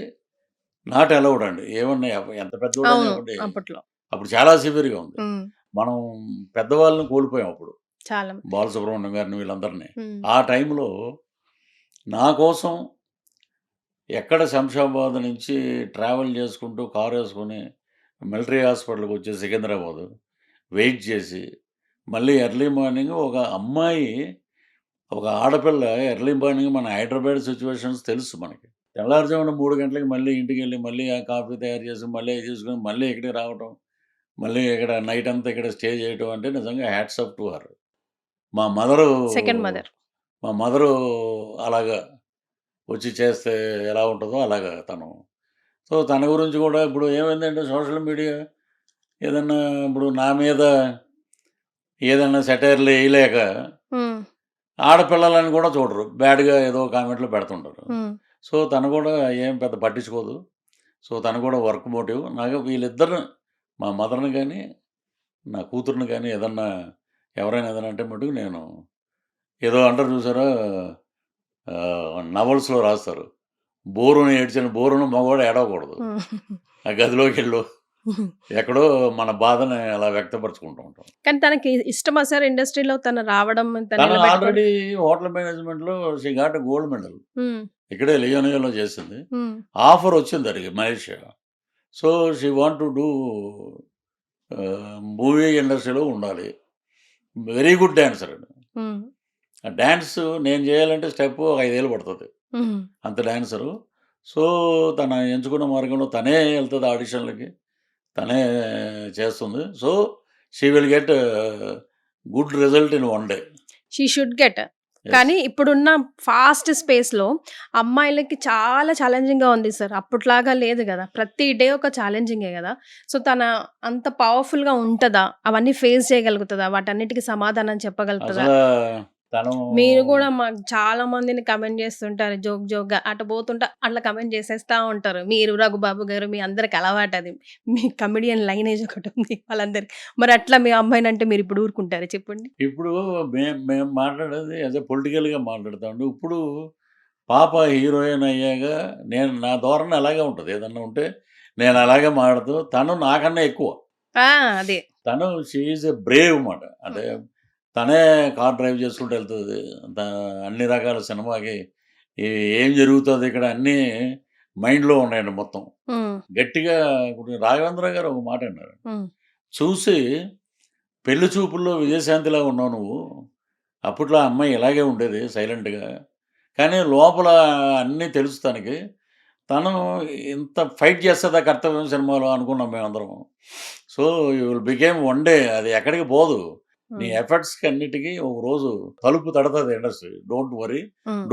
నాట్ అలౌడ్ అండి. ఏమన్నా ఎంత పెద్దోడైనా అవును. ఒకటే. అప్పట్లో. అప్పుడు చాలా సివియర్‌గా ఉంది. హ్మ్. మనం పెద్దవాళ్ళని కోల్పోయాం అప్పుడు. చాలా. బాలసుబ్రహ్మణ్యం గారిని వీళ్ళందరిని. హ్మ్. ఆ టైంలో నా కోసం ఎక్కడ శంషాబాద్ నుంచి ట్రావెల్ చేసుకుంటూ కారేసుకొని మిలిటరీ హాస్పిటల్‌కి వచ్చి సికింద్రాబాదు వెయిట్ చేసి, మళ్ళీ ఎర్లీ మార్నింగ్ ఒక అమ్మాయి, ఒక ఆడపిల్ల ఎర్లీ మార్నింగ్ మన హైదరాబాద్ సిట్యుయేషన్స్ తెలుసు మనకి. తెల్లారుజామున 3 గంటలకి మళ్ళీ ఇంటికెళ్ళి, మళ్ళీ ఆ కాఫీ తయారు చేసి, మళ్ళీ అయి తీసుకొని, మళ్ళీ ఇక్కడికి రావటం, మళ్ళీ ఇక్కడ నైట్ అంతా ఇక్కడ స్టే చేయటం అంటే నిజంగా హ్యాట్స్ ఆఫ్ టు హర్. మా మదరు సెకండ్ మదర్. మా మదరు అలాగా వచ్చి చేస్తే ఎలా ఉంటదో అలాగా తను. సో, తన గురించి కూడా ఇప్పుడు ఏమైందంటే సోషల్ మీడియా ఏదన్నా ఇప్పుడు నా మీద ఏదన్నా సెటైర్‌లు ఎయలేక హ్మ్. ఆడపిల్లలని కూడా చూడరు. బ్యాడ్‌గా ఏదో కామెంట్‌లు పెడుతుంటారు. హ్మ్. సో, తను కూడా ఏం పెద్ద పట్టించుకోదు. సో, తను కూడా వర్క్ మోటివ్. నాకు వీళ్ళిద్దరు మా మదర్‌ని గానీ, నా కూతురిని గానీ ఎవరైనా ఏదైనా అంటే మటుకు నేను ఏదో అంటారు చూసారా? నవల్స్‌లో రాస్తారు. బోరున మగవాడు ఏడవకూడదు. హ్మ్. ఆ గదిలోకెళ్ళు ఎక్కడో మన బాధని అలా వ్యక్తపరుచుకుంటూ ఉంటాం. కానీ తనకి ఇష్టమా సార్ ఇండస్ట్రీలో తను రావడం, తను తను నిలబెట్టుకోవడం? ఆల్రెడీ హోటల్ మేనేజ్మెంట్‌లో she got a gold medal. హ్మ్. ఇక్కడే లియోనియాలో చేసింది. హ్మ్. ఆఫర్ వచ్చింది తనకి Malaysia. So, she want to do movie ఇండస్ట్రీలో ఉండాలి. వెరీ గుడ్ డాన్సర్ అండి. హ్మ్. ఆ డాన్స్ నేను చేయాలంటే స్టెప్ ఒక 5 ఏళ్ళు పడుతది. హ్మ్. అంత డాన్సరు. సో, తను ఎంచుకున్న మార్గంలో తనే ఎళ్తది ఆడిషన్‌లకి. తనే చేస్తుంది. So, she will get good result in one day. She should get. Yes. కానీ ఇప్పుడున్న ఫాస్ట్ స్పేస్‌లో అమ్మాయిలకి చాలా ఛాలెంజింగ్‌గా ఉంది సార్. అప్పట్లాగా లేదు గదా! ప్రతి డే ఒక ఛాలెంజింగే గదా! సో, తన అంత పవర్‌ఫుల్‌గా ఉంటదా? అవన్నీ ఫేస్ చేయగలుగుతదా? వాటన్నిటికి సమాధానం చెప్పగలుగుతదా? అసలా తను మీరు గూడా మాకు చాలా మందిని కమెంట్ చేస్తుంటారు జోక్‌గా. అటు పోతుంటే అట్లా కమెంట్ చేసేస్తా ఉంటారు. మీరు, రఘుబాబు గారు మీ అందరికి అలవాటది. మీ కమెడియన్ లైనేజ్ ఒకటుంది వాళ్ళందరికి. మరి అట్లా మీ అమ్మాయినంటే మీరిప్పుడు ఊరుకుంటారా చెప్పండి? ఇప్పుడు మేము మాట్లాడేది యాస్ ఎ పొలిటికల్‌గా మాట్లాడతామండి. ఇప్పుడు పాప హీరోయిన్ అయ్యాక నా ధోరణి అలాగే ఉంటది. ఏదన్నా ఉంటే నేను అలాగే మాట్లాడుతూ తను నాకన్నా ఎక్కువ. ఆ! అదే. తను షీ ఈజ్ ఎ బ్రేవ్ మాట. హ్మ్. అంటే తనే కార్ డ్రైవ్ చేసుకుంటూ ఎళ్తది. త అన్ని రకాల సినిమాకి ఏం జరుగుతది ఇక్కడ అన్నీ మైండ్‌లో ఉన్నాయండి మొత్తం. హ్మ్. గట్టిగా ఇప్పుడు రాఘవేంద్ర గారు ఒక మాట అన్నారు. హ్మ్. చూసి పెళ్లి చూపుల్లో విజయశాంతిలా ఉన్నావు నువ్వు. అప్పట్లో ఆ అమ్మాయి ఇలాగే ఉండేది సైలెంట్‌గా. కానీ లోపల అన్నీ తెలుసు తనకి. తను ఇంత ఫైట్ చేస్తదా 'కర్తవ్యం' సినిమాలో అనుకున్నాం మేమందరం. So, you will became one day అది ఎక్కడికి పోదు. నీ హ్మ్. ఎఫర్ట్స్‌కి అన్నిటికి ఒక రోజు తలుపు తడతది ఇండస్ట్రీ. Don't worry. హ్మ్.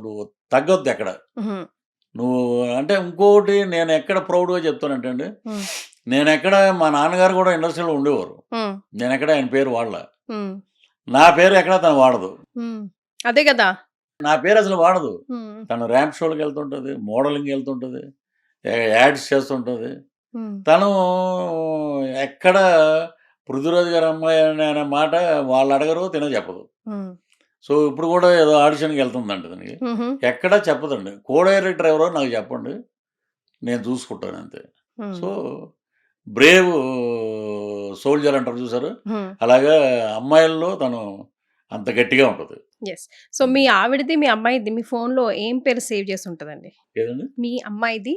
నువ్వు తగ్గొద్దెక్కడ. హ్మ్. నువ్వు అంటే ఇంకోటి నేను ఎక్కడ ప్రౌడ్‌గా చెప్తానంటే అండి, హ్మ్. నేనెక్కడ మా నాన్నగారు కూడా ఇండస్ట్రీలో ఉండేవారు. హ్మ్. నేనెక్కడ ఆయన పేరు వాడలా. హ్మ్. నా పేరు ఎక్కడ తను వాడదు. హ్మ్. అదే గదా! నా పేరు అసలు వాడదు. హ్మ్. తను ర్యాంప్ షోలకెళ్తుంటది. మోడలింగ్‌కెళ్తుంటది. యాడ్స్ చేస్తుంటది. హ్మ్. తను ఎక్కడ 'పృథ్వీరాజ్' గారి అమ్మాయి అనే మాట వాళ్ళడగరు. తినే చెప్పదు. హ్మ్. సో, ఇప్పుడు కూడా ఏదో ఆడిషన్‌కెళ్తుందంట తనకి. హుహు. ఎక్కడా చెప్పదండి. కో డైరెక్టర్ ఎవరో నాకు చెప్పండి. నేను చూసుకుంటానంతే. హ్మ్. సో, బ్రేవ్ సోల్జర్ అంటారు చూసారు? హ్మ్. అలాగా అమ్మాయిల్లో తను అంత గట్టిగా ఉంటది. యెస్. సో, మీ ఆవిడది, మీ అమ్మాయిది మీ ఫోన్‌లో ఏం పేరు సేవ్ చేసుంటదండి? ఏదండి? మీ అమ్మాయిది,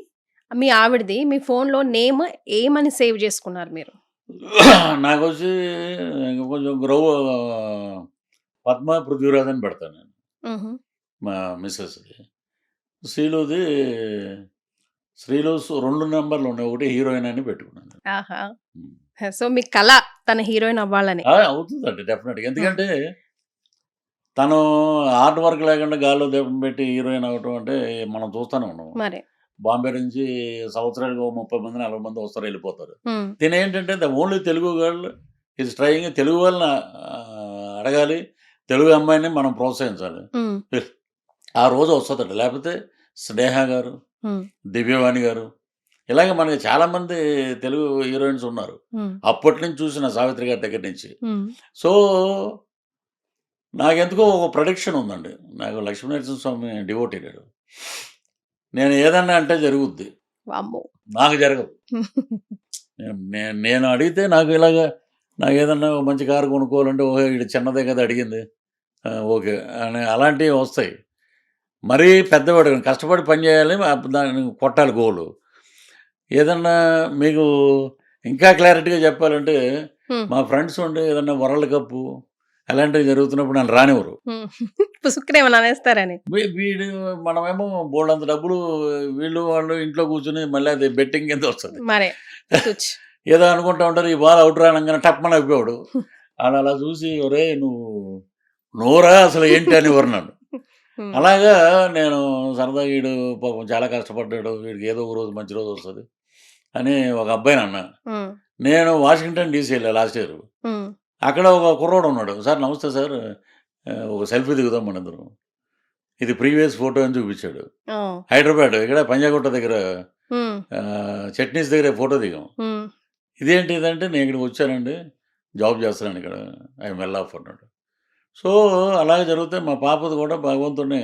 మీ ఆవిడది మీ ఫోన్‌లో నేమ్ ఏమని సేవ్ చేసుకున్నారు మీరు? నాకొచ్చి కొంచెం పద్మ, పృథ్వీరాజ్ అని పెడతాను నేను. హుహు. మా మిసెస్‌ది. శ్రీలుది శ్రీలు 2 నంబర్‌లు ఉన్నాయి. ఒకటి హీరోయిన్ అని పెట్టుకున్నాను. ఆహా! హ్మ్. సో, మీ కల తను హీరోయిన్ అవ్వాలని. అవుతుందండి డెఫినెట్‌గా. హ్మ్. ఎందుకంటే తను హార్డ్ వర్క్ లేకుండా గాల్లో దీపం పెట్టి హీరోయిన్ అవ్వటం అంటే మనం చూస్తూనే ఉన్నాం. మరి. బాంబే నుంచి సంవత్సరానికి ఓ 30 మంది, 40 మంది వస్తారు, ఎళ్ళిపోతారు. హ్మ్. తినేంటంటే the only Telugu girl is trying. Telugu వాళ్ళని అడగాలి. తెలుగు అమ్మాయిని మనం ప్రోత్సహించాలి. హ్మ్. ఆ రోజు వస్తదట. లేకపోతే స్నేహ గారు, హ్మ్. దివ్యవాణి గారు, ఇలాగ మనకి చాలామంది తెలుగు హీరోయిన్స్ ఉన్నారు. హ్మ్. అప్పటి నుంచి చూసిన సావిత్రి గారి దగ్గర నుంచి. హ్మ్. సో, నాకెందుకో ఒక ప్రొడిక్షన్ ఉందండి. నాకు లక్ష్మీనరసింహ స్వామి డివోటీ నేను. నేను ఏదన్నా అంటే జరుగుద్ది. వామ్మో! నాకు జరగదు. నేను అడిగితే నాకు ఇలాగ నాకేదన్నా మంచి కారు కొనుక్కోవాలంటే, ఓహో! ఈడు చిన్నదే కదా అడిగింది. ఓకే. అని అలాంటివి వస్తాయి. మరీ పెద్దవాడు కష్టపడి పని చేయాలి. దాన్ని కొట్టాలి గోలు. ఏదన్నా మీకు ఇంకా క్లారిటీగా చెప్పాలంటే, హ్మ్. మా ఫ్రెండ్స్ ఉండి ఏదన్నా వరల్డ్ కప్పు అలాంటివి జరుగుతున్నప్పుడు నన్ను రానివ్వరు. హ్మ్. పుసుక్కున ఏమన్నా అనేస్తారని. వీడు మనమేమో బోలెడంత డబ్బులు వీళ్ళు వాళ్ళు ఇంట్లో కూర్చొని మళ్ళీ అది బెట్టింగ్ కింద వస్తది. మరే. తుచ్. ఏదో అనుకుంటా ఉంటారు. ఈ బాల్ ఔట్ రానంగానే టప్మని అయిపోయాడు. ఆడలా చూసి ఒరేయ్! నువ్వురా అసలు ఏంటి అనేవారు నన్ను. హ్మ్. అలాగా నేను సరదాగా ఈడు పాపం చాలా కష్టపడ్డాడు. వీడికి ఏదో ఒక రోజు మంచి రోజు వస్తది అని ఒక అబ్బాయిని అన్నా. హ్మ్. నేను వాషింగ్టన్ డీసీ ఎళ్ళా లాస్ట్ ఇయర్. హ్మ్. అక్కడ ఒక కుర్రోడు ఉన్నాడు. సార్ నమస్తే సార్. ఒక సెల్ఫీ దిగుదాం మనిద్దరం. ఇది ప్రీవియస్ ఫోటో అని చూపించాడు. ఓహ్! హైదరాబాద్ ఇక్కడ పంజాగుట్ట దగ్గర హ్మ్. చట్నీస్ దగ్గర ఫోటో దిగాం. హ్మ్. ఇదేంటి ఇదంటే నేను ఇక్కడికి వచ్చానండి. జాబ్ చేస్తున్నాను ఇక్కడ. ఐయామ్ వెల్ ఆఫ్ అన్నాడు. సో, అలాగే జరిగితే మా పాపది కూడా భగవంతుడిని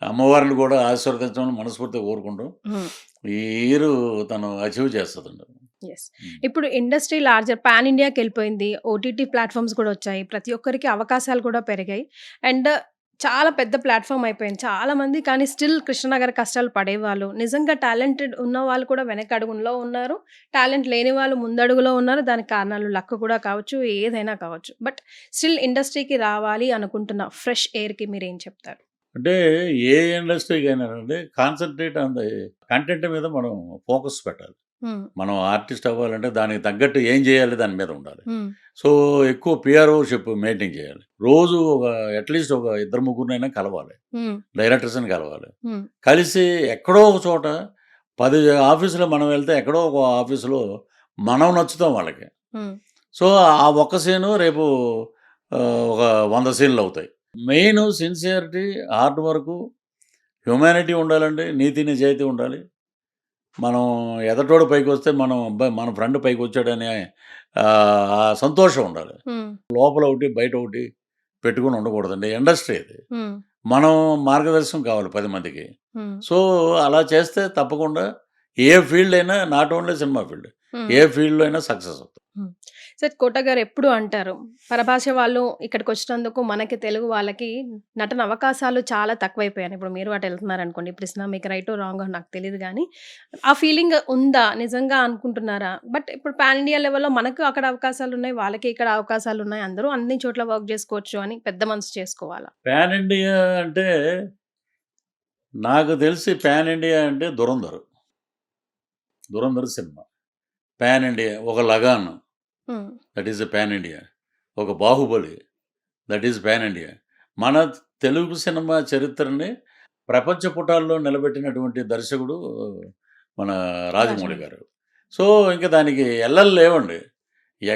అమ్మవారిని కూడా ఆశీర్వదించమని మనస్ఫూర్తిగా కోరుకుంటాం. హ్మ్. ఈ ఇయరు తను అచీవ్ చేస్తదండి. యెస్. హ్మ్. ఇప్పుడు ఇండస్ట్రీ లార్జర్ పాన్ ఇండియాకెళ్ళిపోయింది. ఓటీటీ ప్లాట్‌ఫార్మ్స్ కూడా వచ్చాయి. ప్రతి ఒక్కరికి అవకాశాలు కూడా పెరిగాయి. అండ్ చాలా పెద్ద ప్లాట్‌ఫార్మ్ అయిపోయింది. చాలామంది కానీ స్టిల్ కృష్ణనగర్ కష్టాలు పడేవాళ్ళు. నిజంగా టాలెంటెడ్ ఉన్నవాళ్ళు కూడా వెనకడుగులో ఉన్నారు. టాలెంట్ లేని వాళ్ళు ముందడుగులో ఉన్నారు. దానికి కారణాలు లక్ కూడా కావచ్చు. ఏదైనా కావచ్చు. బట్ స్టిల్ ఇండస్ట్రీకి రావాలి అనుకుంటున్న ఫ్రెష్ ఎయిర్‌కి మీరేం చెప్తారు? అంటే ఏ ఇండస్ట్రీకైనానండి కాన్సంట్రేట్ ఆన్ ది కంటెంట్ మీద మనం ఫోకస్ పెట్టాలి. హ్మ్. మనం ఆర్టిస్ట్ అవ్వాలంటే దానికి తగ్గట్టు ఏం చేయాలి దాని మీద ఉండాలి. హ్మ్. సో, ఎక్కువ పిఆర్ఓషిప్ మెయింటైన్ చేయాలి. రోజు అట్‌లీస్ట్ ఒక ఇద్దరు ముగ్గురినైనా కలవాలి. హ్మ్. డైరెక్టర్స్‌ని కలవాలి. హ్మ్. కలిసి ఎక్కడో ఒక చోట 10 ఆఫీసులో మనం వెళ్తే ఎక్కడో ఒక ఆఫీసులో మనం నచ్చుతాం వాళ్ళకి. హ్మ్. సో, ఆ ఒక్క సీను రేపు ఒక 100 సీన్‌లవుతాయి. Main sincerity, hard work, humanity ఉండాలండి. నీతి, నిజాయితీ ఉండాలి. మనం ఎదటోడు పైకొస్తే మనం అబ్బాయి మన ఫ్రెండ్ పైకొచ్చాడనే ఆ సంతోషం ఉండాలి. హ్మ్. లోపల ఒకటి, బయట ఒకటి పెట్టుకొని ఉండకూడదండి. ఇండస్ట్రీ ఇది. హ్మ్. మనం మార్గదర్శనం కావాలి 10 మందికి. హ్మ్. సో, అలా చేస్తే తప్పకుండా ఏ ఫీల్డ్ అయినా నాట్ ఓన్లీ సినిమా ఫీల్డ్. హ్మ్. ఏ ఫీల్డ్‌లో అయినా సక్సెస్ అవుతాం. హ్మ్. సార్ కోట గారు ఎప్పుడూ అంటారు. పరభాష వాళ్ళు ఇక్కడికొచ్చినందుకు మనకి తెలుగు వాళ్ళకి నటన అవకాశాలు చాలా తక్కువైపోయాయి. ఇప్పుడు మీరు అటు ఎళ్తున్నారనుకోండి. ఇప్పుడు ఇట్స్ మీకు రైటో, రాంగో నాకు తెలీదు గానీ, ఆ ఫీలింగ్ ఉందా? నిజంగా అనుకుంటున్నారా? బట్ ఇప్పుడు పాన్ ఇండియా లెవెల్‌లో మనకు అక్కడ అవకాశాలున్నాయి. వాళ్ళకి ఇక్కడ అవకాశాలున్నాయి. అందరూ అన్ని చోట్ల వర్క్ జేసుకోవచ్చు అని పెద్ద మనసు చేసుకోవాలా? పాన్ ఇండియా అంటే నాకు తెలిసి పాన్ ఇండియా అంటే 'Dhurandhar'. 'Dhurandhar' cinema. Pan India. ఒక 'Lagaan' hmm. That is a pan India. ఒక 'Baahubali' that is pan India. మన తెలుగు సినిమా చరిత్రని ప్రపంచ పుటాల్లో నిలబెట్టినటువంటి దర్శకుడు మన రాజమౌళి రాజమౌళి. గారు. సో, ఇంక దానికి ఎల్లలు లేవండి.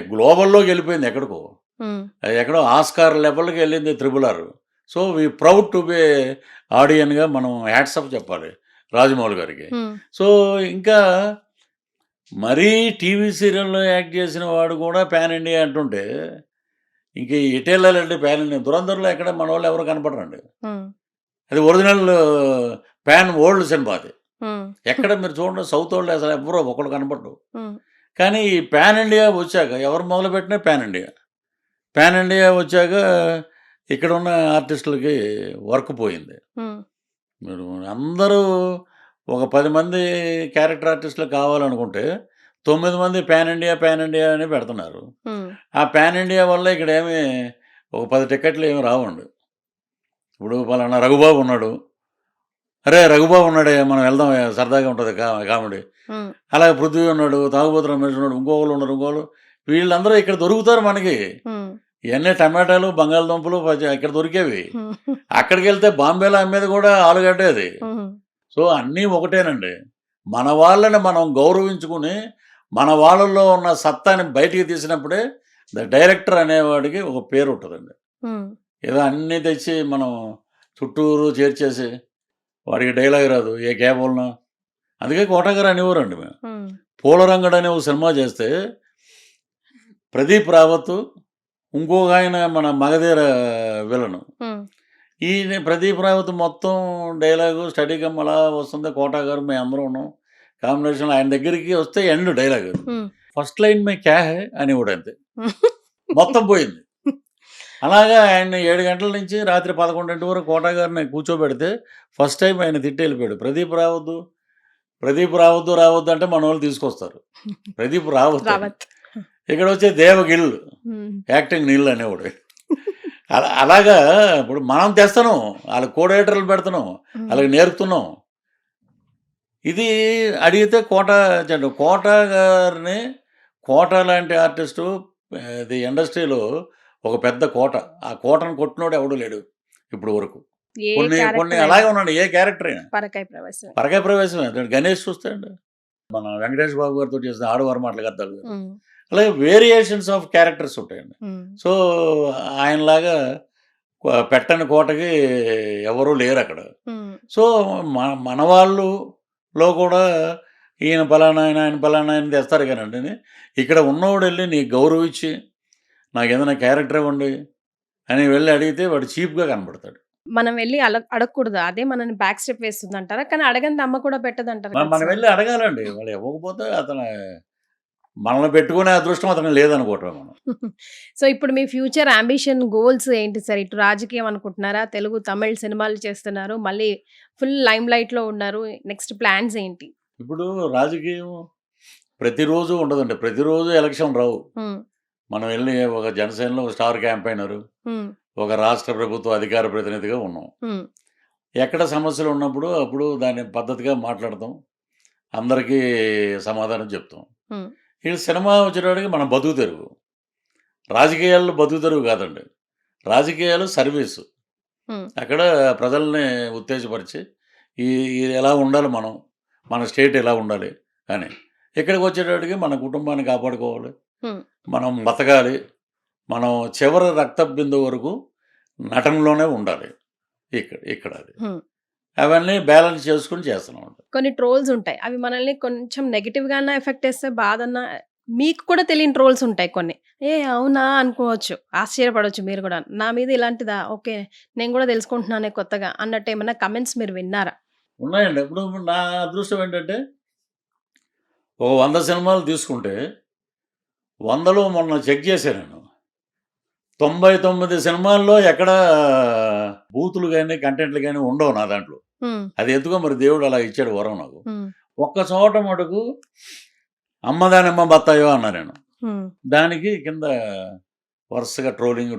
గ్లోబల్‌లోకి వెళ్ళిపోయింది ఎక్కడికో. హ్మ్. అది ఎక్కడో ఆస్కార్ లెవెల్‌కి వెళ్ళింది 'Triple R'. So, we proud to be ఆడియన్‌గా మనం హ్యాట్స్ ఆఫ్ చెప్పాలి రాజమౌళి గారికి. హ్మ్. సో, ఇంకా మరీ టీవీ సీరియల్‌లో యాక్ట్ చేసిన వాడు కూడా పాన్ ఇండియా అంటుంటే, ఇంక ఎటెళ్ళాలండి పాన్ ఇండియా? 'దురంధర్‌లో' ఎక్కడ మనోళ్ళు ఎవరు కనపడరండి. హ్మ్. అది ఒరిజినల్ పాన్ వరల్డ్ సినిమా అది. హ్మ్. ఎక్కడ మీరు చూడండి సౌతోళ్ళు అసలు ఎవ్వరు ఒకళ్ళు కనపడరు. హ్మ్. కానీ ఈ పాన్ ఇండియా వచ్చాక ఎవరు మొదలుపెట్టినా పాన్ ఇండియా. పాన్ ఇండియా వచ్చాక ఇక్కడున్న ఆర్టిస్టులకి వర్క్ పోయింది. హ్మ్. మీరు అందరూ ఒక 10 మంది క్యారెక్టర్ ఆర్టిస్టులు కావాలనుకుంటే 9 మంది పాన్ ఇండియా, పాన్ ఇండియా అని పెడుతున్నారు. హ్మ్. ఆ పాన్ ఇండియా వల్ల ఇక్కడేమి ఒక 10 టికెట్లు ఏమి రావండి. ఇప్పుడు పలానా రఘుబాబు ఉన్నాడు, అరే రఘుబాబు ఉన్నాడే మనం వెళ్దాం సరదాగా ఉంటుంది కామెడీ. ఉమ్, అలాగే పృథ్వీ ఉన్నాడు, తాగుబోతు రమేష్ ఉన్నాడు, ఇంకోళ్ళు ఉన్నారు, ఇంకోళ్ళు, వీళ్ళందరూ ఇక్కడ దొరుకుతారు మనకి. ఉమ్, ఇవన్నీ టమాటాలు బంగాళదుంపలు ఇక్కడ దొరికేవి. ఉమ్, అక్కడికి వెళ్తే బాంబేలో అమ్మేది కూడా ఆలుగడ్డ అది. ఉమ్, సో అన్నీ ఒకటేనండి. మన వాళ్ళని మనం గౌరవించుకుని మన వాళ్ళల్లో ఉన్న సత్తాని బయటికి తీసినప్పుడే డైరెక్టర్ అనేవాడికి ఒక పేరు ఉంటుందండి. ఉమ్, ఏదో అన్నీ తెచ్చి మనం చుట్టూరు చేర్చేసి వాడికి డైలాగ్ రాదు, ఏ కేబుల్నా. అందుకే కోటగారు అనేవారండి మేము. ఉమ్, పూలరంగడు అనే ఒక సినిమా చేస్తే ప్రదీప్ రావత్, ఇంకొక ఆయన మన మగధీర విలను, ఉమ్, ఈ ప్రదీప్ రావత్ మొత్తం డైలాగు స్టడీ కమ్ అలా వస్తుంది. కోటా గారు మేము అందరం ఉన్నాం కాంబినేషన్. ఆయన దగ్గరికి వస్తే ఎండ్ డైలాగ్ ఉమ్. ఫస్ట్ లైన్ మే క్యా హై అని కూడా అంతే, మొత్తం పోయింది. అలాగా ఆయన 7 గంటల నుంచి రాత్రి 11 వరకు కోటా గారిని కూర్చోబెడితే ఫస్ట్ టైం ఆయన తిట్టి వెళ్ళిపోయాడు. ప్రదీప్ రావద్దు అంటే మన వాళ్ళు తీసుకొస్తారు. ప్రదీప్ రావద్దు. రావత్. ఇక్కడ వచ్చే దేవగిల్ ఉమ్, యాక్టింగ్ నీళ్ళు అనేవాడు. అలాగా ఇప్పుడు మనం తెస్తున్నాం, వాళ్ళకి కోడేటర్లు పెడుతున్నాం, ఉమ్, వాళ్ళకి నేర్పుతున్నాం. ఇది అడిగితే కోట గారిని, కోట లాంటి ఆర్టిస్టు ఇది ఇండస్ట్రీలో ఒక పెద్ద కోట. ఆ కోటను కొట్టినోడు ఎవడు లేడు ఇప్పుడు వరకు. ఏ కొన్ని character అలాగే అయినా ఉన్నాడు ఏ క్యారెక్టర్ అయినా. పరకాయ ప్రవేశం. పరకాయ ప్రవేశమే. గణేష్ చూస్తాడు, మన వెంకటేష్ బాబు గారితో చేసిన ఆడవారు మాటలు కద్దాలు. ఉమ్, అలాగే వేరియేషన్స్ ఆఫ్ క్యారెక్టర్స్ ఉంటాయండి. ఉమ్, సో ఆయనలాగా పెట్టని కోటకి ఎవరూ లేరు అక్కడ. ఉమ్, సో మన వాళ్ళులో కూడా ఈయన పలానా ఆయన పలానా ఆయన తెస్తారు కానండి. ఇక్కడ ఉన్నవాడు వెళ్ళి నీకు గౌరవించి నాకు ఏదైనా క్యారెక్టర్ ఇవ్వండి అని వెళ్ళి అడిగితే వాడు చీప్గా కనబడతాడు. మనం వెళ్ళి అడగకూడదు, అదే మనని బ్యాక్ స్టెప్ వేస్తుంది అంటారా? కానీ అడగంది అమ్మ కూడా పెట్టదు అంటారు కదా మనం సార్. వెళ్ళి అడగాలండి. వాళ్ళు ఇవ్వకపోతే అతను మనల్ని పెట్టుకునే అదృష్టం అతను లేదనుకోవటం మనం. సో ఇప్పుడు మీ ఫ్యూచర్ అంబిషన్ గోల్స్ ఏంటి సార్? ఇటు రాజకీయం అనుకుంటున్నారా? తెలుగు తమిళ్ సినిమాలు చేస్తున్నారు, మళ్ళీ ఫుల్ లైమ్ లైట్ లో ఉన్నారు. నెక్స్ట్ ప్లాన్స్ ఏంటి? ఇప్పుడు రాజకీయం ప్రతిరోజు ఉండదండి, ప్రతిరోజు ఎలక్షన్ రావు. ఉమ్, మనం వెళ్ళి ఒక జనసేనలో ఒక స్టార్ క్యాంపెయినరు, ఉమ్, ఒక రాష్ట్ర ప్రభుత్వ అధికార ప్రతినిధిగా ఉన్నాం. ఉమ్, ఎక్కడ సమస్యలు ఉన్నప్పుడు అప్పుడు దాన్ని పద్ధతిగా మాట్లాడతాం, అందరికీ సమాధానం చెప్తాం. ఉమ్, ఈ సినిమా వచ్చేటప్పటికి మనం బతుకు తెరువు. రాజకీయాల్లో బతుకు తెరువు కాదండి, రాజకీయాలు సర్వీసు. ఉమ్, అక్కడ ప్రజల్ని ఉత్తేజపరిచి ఇది ఎలా ఉండాలి, మన స్టేట్ ఎలా ఉండాలి అని. ఇక్కడికి వచ్చేటప్పటికి మన కుటుంబాన్ని కాపాడుకోవాలి, ఉమ్, మనం బతకాలి, మనం చివరి రక్త బిందువు వరకు నటనలోనే ఉండాలి. ఇక్కడ అది ఉమ్. అవన్నీ బ్యాలెన్స్ చేసుకుని చేస్తున్నాం. కొన్ని ట్రోల్స్ ఉంటాయి, అవి మనల్ని కొంచెం నెగిటివ్ గా ఎఫెక్ట్ చేస్తే బాధన్నా, మీకు కూడా తెలియని ట్రోల్స్ ఉంటాయి కొన్ని. అవునా అనుకోవచ్చు, ఆశ్చర్యపడవచ్చు మీరు కూడా. నా మీద ఇలాంటిదా, ఓకే నేను కూడా తెలుసుకుంటున్నానే కొత్తగా అన్నట్టు ఏమైనా కమెంట్స్ మీరు విన్నారా? ఉన్నాయండి. ఇప్పుడు నా అదృష్టం ఏంటంటే ఒక 100 సినిమాలు తీసుకుంటే 100లో మొన్న చెక్ చేశాను నేను, 99 సినిమాల్లో ఎక్కడ బూతులు కానీ కంటెంట్లు కానీ ఉండవు నా దాంట్లో. ఉమ్, అది ఎందుకో మరి దేవుడు అలా ఇచ్చాడు వరం నాకు. ఉమ్, ఒక్క చోట మటుకు అమ్మదానమ్మ బత్తాయో అన్నా నేను. ఉమ్, దానికి కింద వరుసగా ట్రోలింగ్.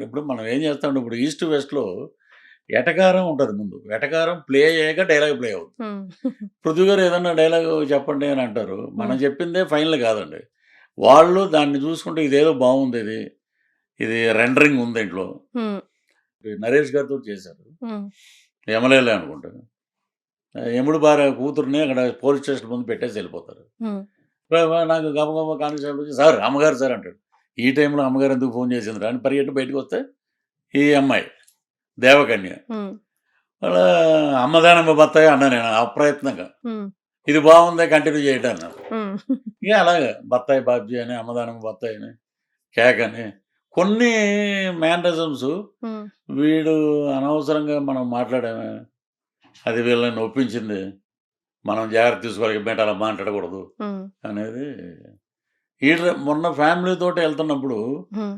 ఇప్పుడు మనం ఏం చేస్తాం, ఇప్పుడు ఈస్ట్ వెస్ట్లో ఎటకారం ఉంటుంది ముందు, ఎటకారం ప్లే అయ్యాక డైలాగ్ ప్లే అవుతుంది. ఉమ్, పృథ్వీ గారు ఏదన్నా డైలాగ్ చెప్పండి అని అంటారు, మనం చెప్పిందే ఫైనల్ కాదండి. వాళ్ళు దాన్ని చూసుకుంటే ఇదేదో బాగుంది, ఇది రెండరింగ్ ఉంది ఇంట్లో. ఉమ్, నరేష్ గారితో చేశారు, ఉమ్, ఎమ్మెల్యేలే అనుకుంటారు. ఎముడు భార్య కూతుర్ని అక్కడ పోలీస్ స్టేషన్ ముందు పెట్టేసి వెళ్ళిపోతారు. ఉమ్, నాకు గబగబా కానిస్టేబుల్ వచ్చి సార్ అమ్మగారు సార్ అంటాడు. ఈ టైంలో అమ్మగారు ఎందుకు ఫోన్ చేసింది అని పరిగెట్టి బయటకు వస్తే ఈ అమ్మాయి దేవకన్య. ఉమ్, వాళ్ళ అమ్మదానమ్మ బత్తాయి అన్నా నేను అప్రయత్నంగా, ఉమ్, ఇది బాగుంది కంటిన్యూ చేయటం అన్నారు. ఉమ్, ఇక అలాగే బత్తాయి బాబ్జీ అని, అమ్మదానమ్మ బత్తాయి అని, కేక్ అని కొన్ని మేనరిజమ్స్. ఉమ్, వీడు అనవసరంగా మనం మాట్లాడామే, అది వీళ్ళని ఒప్పించింది, మనం జాగ్రత్త తీసుకోవాలి, బయట అలా మాట్లాడకూడదు ఉమ్, అనేది. మొన్న ఫ్యామిలీతో వెళ్తున్నప్పుడు ఉమ్,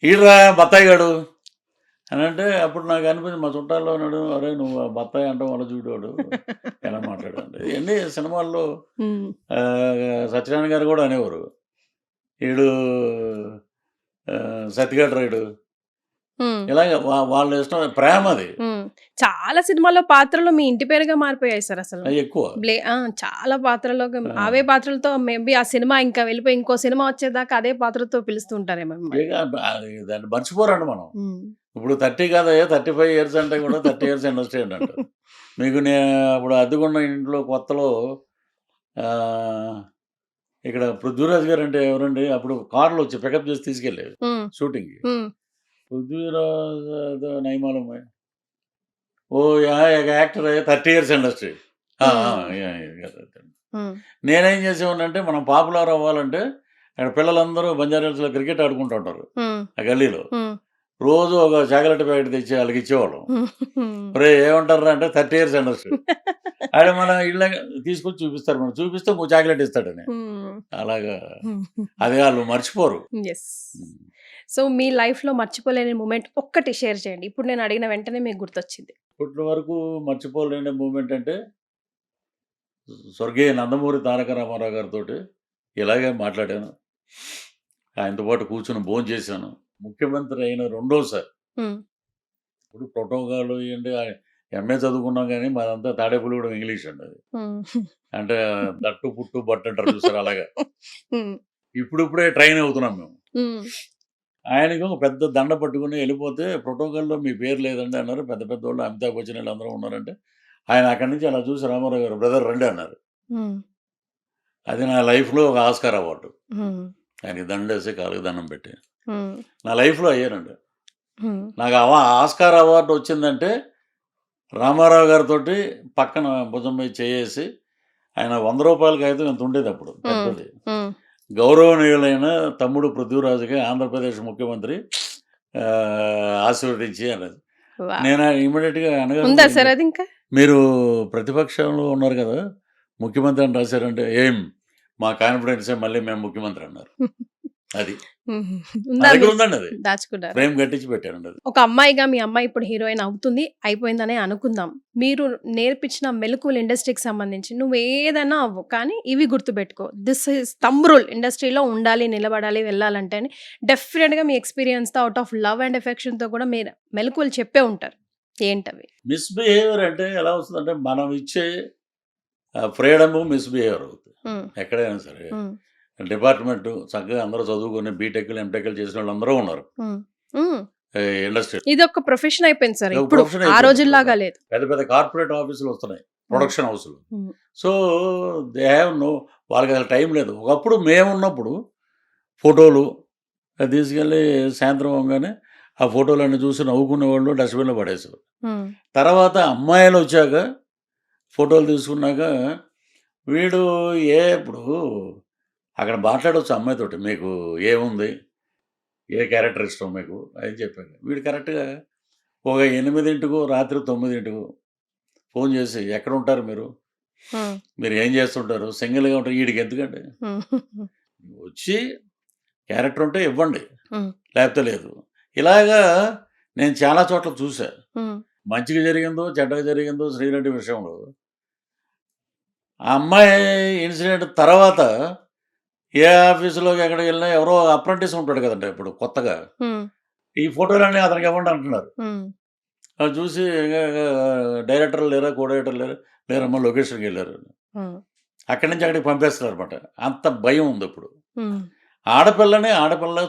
ఈడ్రా బత్తాయి గాడు అని అంటే అప్పుడు నాకు అనిపించింది, మా చుట్టాల్లో ఉన్నాడు, అరే నువ్వు ఆ బత్తాయి అంటాం వల్ల చూడవాడు ఎలా మాట్లాడండి. ఇవన్నీ సినిమాల్లో ఉమ్, సత్యనారాయణ గారు కూడా అనేవారు, వీడు సత్యగాడు రాయుడు ఉమ్, ఇలాగ వాళ్ళ ఇష్టం ప్రేమ అది ఉమ్. చాలా సినిమాల్లో పాత్రలు మీ ఇంటి పేరుగా మారిపోయాయి సార్ అసలు. అది ఎక్కువ. చాలా పాత్రలో అవే పాత్రలతో మేబీ ఆ సినిమా ఇంకా వెళ్ళిపోయి ఇంకో సినిమా వచ్చేదాకా అదే పాత్రతో పిలుస్తూ ఉంటారేమో మిమ్మల్ని. ఇక దాన్ని మర్చిపోరండి మనం. ఉమ్, ఇప్పుడు 30 కాదయ్యా 35 ఇయర్స్ అంటే కూడా 30 ఇయర్స్ ఇండస్ట్రీ అంటారు. మీకు నేను అప్పుడు అద్దెకున్న ఇంట్లో కొత్తలో ఇక్కడ పృథ్వీరాజ్ గారు అంటే ఎవరండి, అప్పుడు కార్లో వచ్చి పికప్ చేసి తీసుకెళ్ళేది ఉమ్, షూటింగ్కి. ఉమ్, పృథ్వీరాజ్ నయమాలం ఓ యాక్టర్ 30 ఇయర్స్ ఇండస్ట్రీ. ఉమ్, నేనేం చేసేవాడినంటే మనం పాపులర్ అవ్వాలంటే అక్కడ పిల్లలందరూ బంజారాహిల్స్లో క్రికెట్ ఆడుకుంటూ ఉంటారు ఉమ్, ఆ గల్లీలో. ఉమ్, రోజు ఒక చాక్లెట్ ప్యాకెట్ తెచ్చి వాళ్ళకి ఇచ్చేవాళ్ళం. ఉమ్. ఒరే ఏమంటారా అంటే 30 ఇయర్స్ ఇండస్ట్రీ. ఆడ మన ఇళ్ళ తీసుకొచ్చి చూపిస్తారు, మనం చూపిస్తే ఇంకో చాక్లెట్ ఇస్తాడని. అలాగా అది వాళ్ళు మర్చిపోరు. ఎస్. సో మీ లైఫ్లో మర్చిపోలేని మూమెంట్ ఒక్కటి షేర్ చేయండి. ఇప్పుడు నేను అడిగిన వెంటనే మీకు గుర్తొచ్చింది. ఇప్పటి వరకు మర్చిపోలేని మూమెంట్ అంటే స్వర్గీయ నందమూరి తారక రామారావు గారితో ఇలాగే మాట్లాడాను, ఆయనతో పాటు కూర్చుని భోజనం చేశాను. ముఖ్యమంత్రి అయిన రెండోసారి. ఉమ్, ఇప్పుడు ప్రోటోకాల్ ఏంటి, ఎంఏ చదువుకున్నాం కానీ మాదంతా తాడేపల్లి కూడా ఇంగ్లీష్ అండి. అది ఉమ్, అంటే దట్టు పుట్టు బట్టు అంటారు చూసారు అలాగా. ఉమ్, ఇప్పుడిప్పుడే ట్రైన్ అవుతున్నాం మేము. ఉమ్, ఆయనకి ఒక పెద్ద దండ పట్టుకుని వెళ్ళిపోతే ప్రోటోకాల్లో మీ పేరు లేదండి అన్నారు. పెద్ద పెద్ద వాళ్ళు అమితాబ్ బచ్చన్ వీళ్ళు అందరూ ఉన్నారంటే ఆయన అక్కడి నుంచి అలా చూసి రామారావు గారు బ్రదర్ రండి అన్నారు. ఉమ్, అది నా లైఫ్లో ఒక ఆస్కార్ అవార్డు. ఉమ్, ఆయనకి దండేసి కాలుకి దండం పెట్టి ఉమ్, నా లైఫ్లో అయ్యానండి. ఉమ్, నాకు ఆస్కార్ అవార్డు వచ్చిందంటే రామారావు గారితో పక్కన భుజం మీద చేసి ఆయన 100 రూపాయలకి అయితే ఎంత ఉండేది అప్పుడు పెద్దది. ఉమ్. గౌరవనీయులైన తమ్ముడు పృథ్వీరాజుకి ఆంధ్రప్రదేశ్ ముఖ్యమంత్రి ఆశీర్వదించి అన్నది. వా. నేను ఇమీడియట్గా ఉందా సార్ అనగా అది ఇంకా? మీరు ప్రతిపక్షంలో ఉన్నారు కదా, ముఖ్యమంత్రి అని రాశారంటే ఏం మా కాన్ఫిడెన్సే మళ్ళీ మేము ముఖ్యమంత్రి అన్నారు. అది ఉమ్, నా ఉందా దగ్గర మీరు ఉందండి, అది దాచుకున్నారు? ఫ్రేమ్ కట్టించి పెట్టానండి. అది ఒక అమ్మాయిగా మీ అమ్మాయి ఇప్పుడు హీరోయిన్ అవుతుంది, అయిపోయిందనే అనుకుందాం. మీరు నేర్పించిన మెలకువలు ఇండస్ట్రీకి సంబంధించి నువ్వు ఏదైనా అవ్వు, కానీ ఇవి గుర్తుపెట్టుకో, దిస్ ఇస్ థంబ్ రూల్, ఇండస్ట్రీలో ఉండాలి, నిలబడాలి, వెళ్ళాలంటే అని డెఫినెట్గా మీ ఎక్స్పీరియన్స్తో అవుట్ ఆఫ్ లవ్ అండ్ ఎఫెక్షన్తో కూడా మీరు మెలకువలు చెప్పే ఉంటారు. ఏంటవి? మిస్బిహేవియర్ అంటే ఎలా వస్తుందంటే మనం ఇచ్చే ఫ్రీడమ్ మిస్బిహేవియర్ అవుతుంది ఉమ్, ఎక్కడైనా సరే. ఉమ్, డిపార్ట్మెంట్ చక్కగా అందరూ చదువుకుని బీటెక్లు ఎంటెక్లు చేసిన వాళ్ళు అందరూ ఉన్నారు ఉమ్, ఉమ్. ఇండస్ట్రీ. ఇది ఒక ప్రొఫెషన్ అయిపోయింది సార్ ఒక ఇప్పుడు, profession ఆ అయిపోయింది రోజుల్లాగా లేదు. పెద్ద పెద్ద కార్పొరేట్ ఆఫీసులు వస్తున్నాయి, ప్రొడక్షన్ హౌస్లు. Um, so they have no, వాళ్ళకి అసలు టైం లేదు. ఒకప్పుడు మేము ఉన్నప్పుడు ఫోటోలు అది తీసుకెళ్ళి సాయంత్రం అవగానే ఆ ఫోటోలన్నీ చూసి నవ్వుకునేవాళ్ళు, డస్ట్బిన్లో పడేసారు. ఉమ్, తర్వాత అమ్మాయిలు వచ్చాక ఫోటోలు తీసుకున్నాక వీడు ఇప్పుడు అక్కడ మాట్లాడవచ్చు అమ్మాయితోటి, మీకు ఏముంది, ఏ క్యారెక్టర్ ఇష్టం మీకు అని చెప్పాను. వీడు కరెక్ట్గా ఒక 8 రాత్రి 9 ఫోన్ చేసి ఎక్కడ ఉంటారు మీరు, ఉమ్, మీరు ఏం చేస్తుంటారు, సింగిల్గా ఉంటారు, వీడికి ఎందుకండి, ఉమ్, వచ్చి క్యారెక్టర్ ఉంటే ఇవ్వండి, ఉమ్, లేకపోతే లేదు. ఇలాగా నేను చాలా చోట్ల చూసా. ఉమ్, మంచిగా జరిగిందో చెడ్డగా జరిగిందో శ్రీరెడ్డి విషయంలో ఆ అమ్మాయి ఇన్సిడెంట్ తర్వాత ఏ ఆఫీసులోకి ఎక్కడికి వెళ్ళినా ఎవరో అప్రెంటిస్ ఉంటాడు కదండి ఇప్పుడు కొత్తగా, ఉమ్, ఈ ఫోటోలన్నీ అతనికి ఇవ్వండి అంటున్నారు. ఉమ్, అది చూసి డైరెక్టర్లు లేరా, కో డైరెక్టర్ లేరమ్మా లొకేషన్కి వెళ్ళారు. ఉమ్, అక్కడి నుంచి అక్కడికి పంపేస్తారు అనమాట. అంత భయం ఉంది ఇప్పుడు. ఉమ్. ఆడపిల్ల